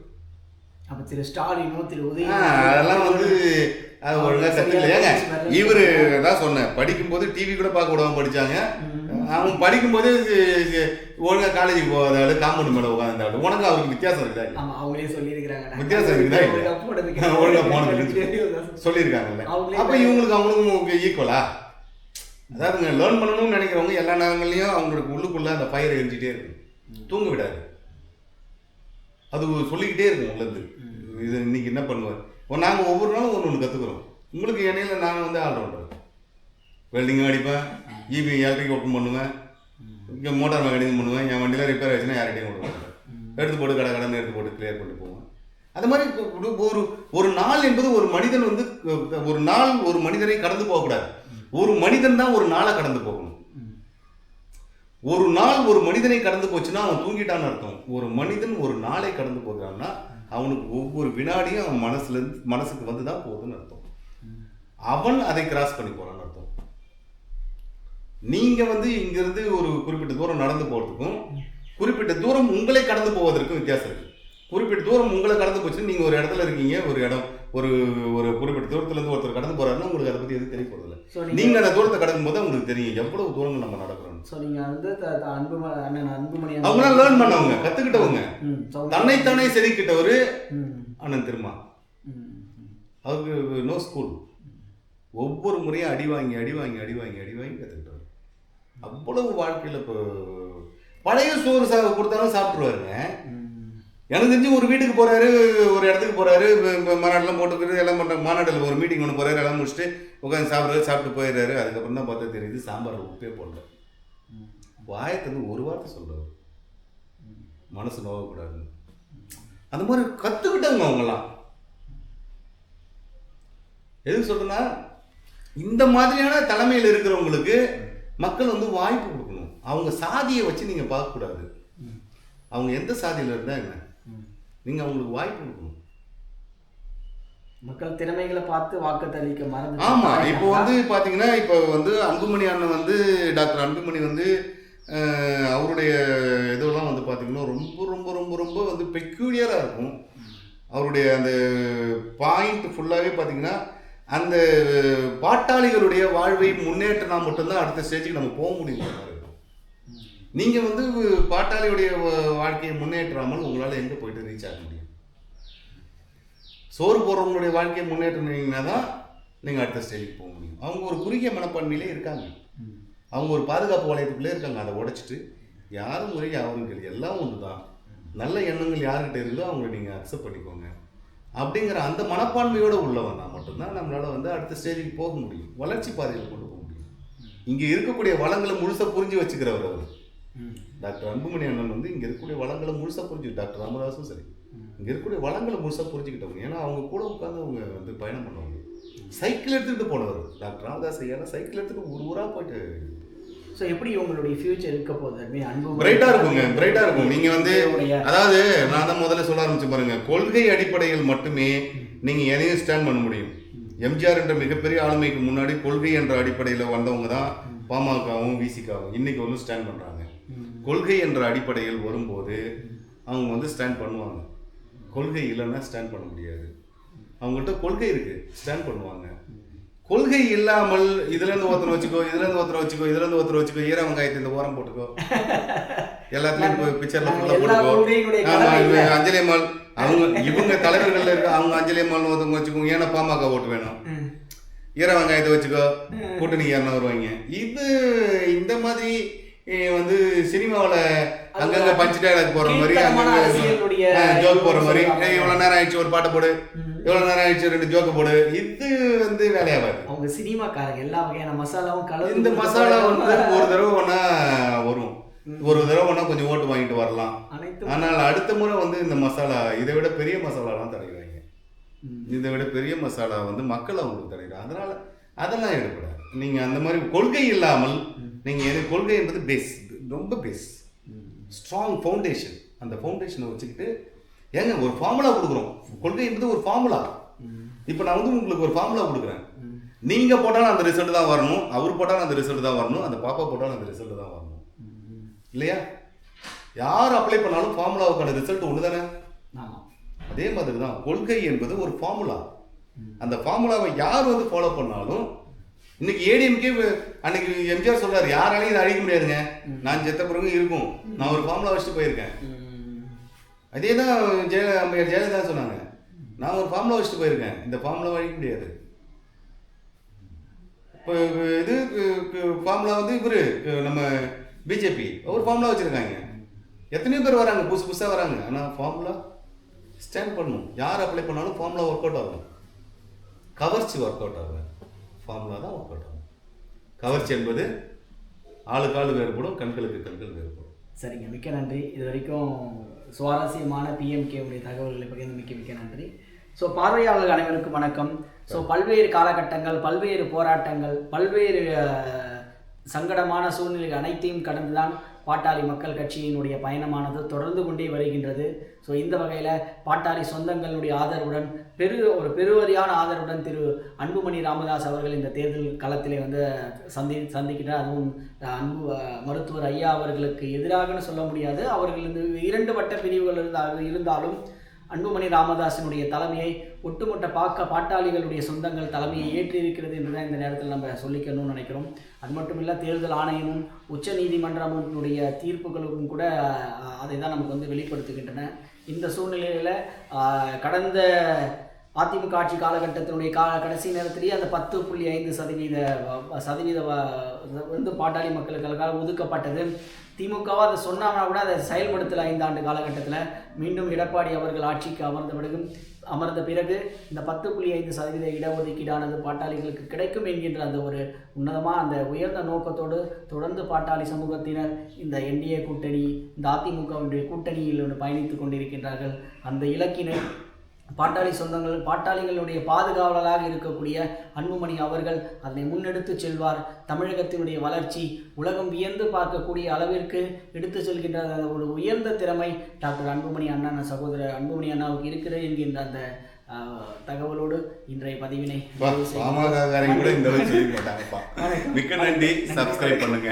அப்போ திரு ஸ்டாலினோ திரு உதய அதெல்லாம் வந்து அது ஒழுங்காக கற்றுக்கலையாங்க. இவர் தான் சொன்னேன், படிக்கும்போது டிவி கூட பார்க்க விடாமல் படித்தாங்க. அவன் படிக்கும்போது ஒழுங்காக காலேஜுக்கு போகாத ஆள், காம்பவுண்ட் மேலே உட்காந்து உனக்கு அவருக்கு வித்தியாசம் இருக்குதா? அவங்களே சொல்லியிருக்கிறாங்க, வித்தியாசம் இருக்குதா? ஒழுங்காக போனது சொல்லியிருக்காங்கல்ல. அப்போ இவங்களுக்கு அவங்களுக்கும் ஈக்குவலா? அதாவதுங்க, லேர்ன் பண்ணணும்னு நினைக்கிறவங்க எல்லா நேரங்கள்லையும் அவங்களுக்கு உள்ளுக்குள்ளே அந்த ஃபயரை எரிஞ்சிட்டே இருக்கும், தூங்க விடாது. அது சொல்லிக்கிட்டே இருக்கும் உள்ளது. இது இன்னைக்கு என்ன பண்ணுவேன், நாங்கள் ஒவ்வொரு நாளும் ஒன்று கற்றுக்குறோம். உங்களுக்கு இடையில நாங்கள் வந்து ஆல்ரவுண்டர், வெல்டிங்கும் அடிப்பேன், இபி எலக்ட்ரிக் ஓப்பன் பண்ணுவேன், இங்கே மோட்டார் மெக்கானிக் பண்ணுவேன், என் வண்டியில் ரிப்பேர் ஆச்சுன்னா யார்கிட்டையும் ஓட்ட மாட்டேன், எடுத்து போட்டு கடைன்னு எடுத்து போட்டு கிளியர் பண்ணிட்டு போவேன். அது மாதிரி ஒரு நாள் என்பது ஒரு மனிதன் வந்து ஒரு நாள் ஒரு மனிதனை கடந்து போகக்கூடாது. ஒரு மனிதன் தான் ஒரு நாளை கடந்து போகணும். ஒரு நாள் ஒரு மனிதனை கடந்து போச்சுன்னா அவன் தூங்கிட்டான்னு அர்த்தம். ஒரு மனிதன் ஒரு நாளை கடந்து போகிறான்னா அவனுக்கு ஒவ்வொரு வினாடியும் அவன் மனசுக்கு வந்து தான் போகுதுன்னு அர்த்தம். அவன் அதை கிராஸ் பண்ணி போறான்னு அர்த்தம். நீங்க வந்து இங்கிருந்து ஒரு குறிப்பிட்ட தூரம் நடந்து போறதுக்கும் குறிப்பிட்ட தூரம் உங்களை கடந்து போவதற்கும் வித்தியாசம் இருக்கு. குறிப்பிட்ட தூரம் உங்களை கடந்து போச்சுன்னா நீங்க ஒரு இடத்துல இருக்கீங்க, ஒரு இடம் ஒரு ஒரு குறிப்பிட்ட தூரத்துல இருந்து ஒருத்தர் கடந்து போறாருன்னா உங்களுக்கு அதை பத்தி எதுவும் தெரிய போறதில்ல. நீங்க அந்த தூரத்தை கடக்கும் போது உங்களுக்கு தெரியும் எவ்வளவு தூரங்கள் நம்ம நடக்கிறோம். அவங்களாம் லேர்ன் பண்ணவங்க, கத்துக்கிட்டவங்க, தன்னைத்தானே செதுக்கிட்டவரு அண்ணன் திருமா. அவருக்கு நோ ஸ்கூல், ஒவ்வொரு முறையும் அடி வாங்கி அடி வாங்கி அடி வாங்கி அடி வாங்கி கத்துக்கிட்டவர். அவ்வளவு வாழ்க்கையில இப்போ பழைய சோறு கொடுத்தாலும் சாப்பிட்டுருவாருங்க. எனக்கு தெரிஞ்சு ஒரு வீட்டுக்கு போறாரு, ஒரு இடத்துக்கு போறாரு, மாநாடுலாம் போட்டுக்கிறது எல்லாம் பண்ணுற, மாநாட்டில் ஒரு மீட்டிங் ஒன்று போறாரு, எல்லாம் முடிச்சுட்டு உட்காந்து சாப்பிட்டு போயிடுறாரு. அதுக்கப்புறம் தான் பார்த்தா தெரியுது சாம்பார் உப்பே போடல. வாயத்துக்கு ஒரு வார்த்தை சொல்றாரு, மனசு நோகக்கூடாது. அந்த மாதிரி கத்துக்கிட்டவங்க அவங்கலாம். எதுக்கு சொல்றேன்னா, இந்த மாதிரியான தலைமையில் இருக்கிறவங்களுக்கு மக்கள் வந்து வாய்ப்பு கொடுக்கணும். அவங்க சாதியை வச்சு நீங்க பார்க்கக்கூடாது. அவங்க எந்த சாதியில் இருந்தா என்ன, நீங்க அவங்களுக்கு வாய்ப்பு கொடுக்கணும். மக்கள் திறமைகளை பார்த்து வாக்குத்தளிக்க மறந்து. ஆமா, இப்போ வந்து பாத்தீங்கன்னா, இப்போ வந்து அன்புமணி அண்ணன் வந்து டாக்டர் அன்புமணி வந்து அவருடைய இதெல்லாம் வந்து பார்த்தீங்கன்னா ரொம்ப ரொம்ப ரொம்ப ரொம்ப வந்து பெக்யூலியராக இருக்கும். அவருடைய அந்த பாயிண்ட் ஃபுல்லாகவே பார்த்தீங்கன்னா அந்த பாட்டாளிகளுடைய வாழ்வை முன்னேற்றினா மட்டும்தான் அடுத்த ஸ்டேஜுக்கு நம்ம போக முடியும். நீங்கள் வந்து பாட்டாளியுடைய வாழ்க்கையை முன்னேற்றாமல் உங்களால் எங்கே போயிட்டு ரீச் ஆக முடியும்? சோறு போடுறவங்களுடைய வாழ்க்கையை முன்னேற்றினீங்கன்னா தான் நீங்கள் அடுத்த ஸ்டேஜுக்கு போக முடியும். அவங்க ஒரு குறுகிய மனப்பான்மையிலே இருக்காங்க, அவங்க ஒரு பாதுகாப்பு வளையத்துக்குள்ளே இருக்காங்க. அதை உடைச்சிட்டு யாரும் முறைக்கு அவர்கள் எல்லாம் ஒன்று தான், நல்ல எண்ணங்கள் யார்கிட்ட இருந்தோ அவங்களை நீங்கள் அக்செப்ட் பண்ணிக்கோங்க அப்படிங்கிற அந்த மனப்பான்மையோடு உள்ள வந்தால் மட்டும்தான் நம்மளால் வந்து அடுத்த ஸ்டேஜுக்கு போக முடியும், வளர்ச்சி பாதையில் கொண்டு போக முடியும். இங்கே இருக்கக்கூடிய வளங்களை முழுசாக புரிஞ்சு வச்சுக்கிறவர் அவர் டாக்டர் அன்புமணி அண்ணன் வந்து இங்கே இருக்கக்கூடிய வளங்களை முழுசாக புரிஞ்சு, டாக்டர் ராமதாஸும் சரி, இங்கே இருக்கக்கூடிய வளங்களை முழுசாக புரிஞ்சுக்கிட்டவங்க. ஏன்னா அவங்க கூட உட்காந்து அவங்க வந்து பயணம் பண்ணுவாங்க. சைக்கிள் எடுத்துக்கிட்டு போனவர் டாக்டர் ராமதாஸ் ஐயா, சைக்கிள் எடுத்துகிட்டு ஒரு ஊராக போயிட்டு. ஸோ எப்படி உங்களுடைய ஃபியூச்சர் இருக்க போகுது? அன்பு பிரைட்டாக இருக்குங்க, பிரைட்டாக இருக்கும். நீங்கள் வந்து அதாவது நான் தான் முதல்ல சொல்ல ஆரம்பிச்சு பாருங்க, கொள்கை அடிப்படையில் மட்டுமே நீங்கள் எதையும் ஸ்டாண்ட் பண்ண முடியும். எம்ஜிஆர் என்ற மிகப்பெரிய ஆளுமைக்கு முன்னாடி கொள்கை என்ற அடிப்படையில் வந்தவங்க தான் பாமகவும் விசிகாவும் இன்னைக்கு வந்து ஸ்டாண்ட் பண்ணுறாங்க. கொள்கை என்ற அடிப்படையில் வரும்போது அவங்க வந்து ஸ்டாண்ட் பண்ணுவாங்க. கொள்கை இல்லைன்னா ஸ்டாண்ட் பண்ண முடியாது. அவங்கள்ட்ட கொள்கை இருக்கு, ஸ்டாண்ட் பண்ணுவாங்க. கொள்கை இல்லாமல் இதுலேருந்து ஒருத்தர் வச்சுக்கோ, இதுலேருந்து ஒருத்தர் வச்சுக்கோ, இதுலேருந்து ஒருத்தர் வச்சுக்கோ, ஈர வெங்காயத்தை இந்த ஓரம் போட்டுக்கோ, எல்லாத்துலேயும் பிக்சர்ல ஃபுல்லாக போட்டுக்கோ. ஆமாம், அஞ்சலி அம்மாள் அவங்க இவங்க தலைவர்கள் இருக்க அவங்க அஞ்சலி அம்மாள் ஒருத்தவங்க வச்சுக்கோங்க. ஏன்னா பாமக ஓட்டு வேணும், ஈர வெங்காயத்தை வச்சுக்கோ, கூட்டணி யாருன்னா வருவாங்க. இது இந்த மாதிரி வந்து சினிமாவில் அங்கங்க பஞ்சு டயலாக் போற மாதிரி, அங்கங்க ஜோக் போற மாதிரி, இவ்வளவு நேரம் ஆயிடுச்சு ஒரு பாட்டை போடு, இவ்வளவு நேரம் ஆயிடுச்சு 2 ஜோக்க போடு, இது வந்து வேலையாவாது. அவங்க சினிமாக்காரங்க எல்லா வகையான மசாலாவும் கலந்து. இந்த மசாலா வந்து ஒரு தடவை ஒன்னா வரும், ஒரு தடவை ஒன்னா கொஞ்சம் ஓட்டு வாங்கிட்டு வரலாம். ஆனால் அடுத்த முறை வந்து இந்த மசாலா இதை விட பெரிய மசாலாலாம் தடைகிறாங்க. இதை விட பெரிய மசாலா வந்து மக்கள் அவங்களுக்கு தடைகிறாங்க. அதனால அதெல்லாம் எடுப்படாது. நீங்க அந்த மாதிரி கொள்கை இல்லாமல் நீங்க கொள்கை என்பது பேஸ், ரொம்ப பேஸ், ஸ்ட்ராங் ஃபவுண்டேஷன். அந்த ஃபவுண்டேஷனை வச்சுக்கிட்டு ஏங்க ஒரு ஃபார்முலா கொடுக்குறோம். கொள்கை என்பது ஒரு ஃபார்முலா. இப்போ நான் வந்து உங்களுக்கு ஒரு ஃபார்முலா கொடுக்குறேன். நீங்க போட்டாலும் அந்த ரிசல்ட் தான் வரணும், அவர் போட்டாலும் அந்த ரிசல்ட் தான் வரணும், அந்த பாப்பா போட்டாலும் அந்த ரிசல்ட் தான் வரணும், இல்லையா? யார் அப்ளை பண்ணாலும் ஃபார்முலாவுக்கான ரிசல்ட் ஒன்று தானே. அதே மாதிரி தான் கொள்கை என்பது ஒரு ஃபார்முலா. அந்த ஃபார்முலாவை யார் வந்து ஃபாலோ பண்ணாலும், இன்னைக்கு ஏடிஎம்கே அன்னைக்கு எம்ஜிஆர் சொல்றாரு, யாராலையும் இதை அழிக்க முடியாதுங்க, நான் செத்த பிறகு இருக்கும், நான் ஒரு ஃபார்முலா வச்சுட்டு போயிருக்கேன். அதே தான் ஜெயலலிதா சொன்னாங்க, நான் ஒரு ஃபார்முலா வச்சுட்டு போயிருக்கேன், இந்த ஃபார்முலா அழிக்க முடியாது. இப்போ இது ஃபார்முலா வந்து இவரு நம்ம பிஜேபி ஒரு ஃபார்முலா வச்சிருக்காங்க. எத்தனையோ பேர் வராங்க, புதுசாக வராங்க. ஆனால் ஃபார்முலா ஸ்டாண்ட் பண்ணணும். யார் அப்ளை பண்ணாலும் ஃபார்முலா ஒர்க் அவுட் ஆகும். கவர்ச்சி ஒர்க் அவுட் ஆகும், ஃபார்முலா தான் ஒர்க் அவுட் ஆகும். கவர்ச்சி என்பது ஆளுக்கு ஆள் வேறுபடும், கண்களுக்கு கண்கள் வேறுபடும். சரிங்க, மிக்க நன்றி. இது வரைக்கும் சுவாரஸ்யமான பிஎம்கே உடைய தகவல்களை பகிர்ந்து மிக்க நன்றி. ஸோ பார்வையாளர்கள் அனைவருக்கும் வணக்கம். ஸோ பல்வேறு காலகட்டங்கள், பல்வேறு போராட்டங்கள், பல்வேறு சங்கடமான சூழ்நிலைகள் அனைத்தையும் கடந்துதான் பாட்டாளி மக்கள் கட்சியினுடைய பயணமானது தொடர்ந்து கொண்டே வருகின்றது. ஸோ இந்த வகையில் பாட்டாளி சொந்தங்களுடைய ஆதரவுடன் ஒரு பெருவாரியான ஆதரவுடன் திரு அன்புமணி ராமதாஸ் அவர்கள் இந்த தேர்தல் களத்திலே வந்து சந்திக்கிறார். அதுவும் அன்பு மருத்துவர் ஐயா அவர்களுக்கு எதிராகன்னு சொல்ல முடியாது, அவர்கள் இந்த 2 வட்ட பிரிவுகள் இருந்தாலும் அன்புமணி ராமதாஸினுடைய தலைமையை ஒட்டுமொத்த பாட்டாளிகளுடைய சொந்தங்கள் தலைமையை ஏற்றிருக்கிறது என்றுதான் இந்த நேரத்தில் நம்ம சொல்லிக்கணும்னு நினைக்கிறோம். அது மட்டும் இல்லை, தேர்தல் ஆணையமும் உச்ச நீதிமன்றத்தினுடைய தீர்ப்புகளுக்கும் கூட அதை தான் நமக்கு வந்து வெளிப்படுத்துகின்றன. இந்த சூழ்நிலையில் கடந்த அதிமுக ஆட்சி காலகட்டத்தினுடைய கடைசி நேரத்திலேயே அந்த 10.5% வந்து பாட்டாளி மக்களுக்காக ஒதுக்கப்பட்டது. திமுகவாக அதை சொன்னாங்கன்னா கூட அதை செயல்படுத்தலை. 5 ஆண்டு காலகட்டத்தில் மீண்டும் எடப்பாடி அவர்கள் ஆட்சிக்கு அமர்ந்த பிறகு இந்த 10.5% இடஒதுக்கீடானது பாட்டாளிகளுக்கு கிடைக்கும் என்கின்ற அந்த ஒரு உன்னதமாக அந்த உயர்ந்த நோக்கத்தோடு தொடர்ந்து பாட்டாளி சமூகத்தினர் இந்த என்டிஏ கூட்டணி, இந்த அதிமுகவுடைய கூட்டணியில் பயணித்து கொண்டிருக்கின்றார்கள். அந்த இலக்கினை பாட்டாளி சொந்தங்கள், பாட்டாளிகளுடைய பாதுகாவலராக இருக்கக்கூடிய அன்புமணி அவர்கள் அதனை முன்னெடுத்து செல்வார். தமிழகத்தினுடைய வளர்ச்சி உலகம் வியந்து பார்க்கக்கூடிய அளவிற்கு எடுத்து செல்கின்ற ஒரு உயர்ந்த திறமை டாக்டர் அன்புமணி அண்ணா, சகோதரர் அன்புமணி அண்ணாவுக்கு இருக்கிறது என்கின்ற அந்த தகவலோடு இன்றைய பதிவினை மிக்க நன்றி. சப்ஸ்கிரைப் பண்ணுங்க.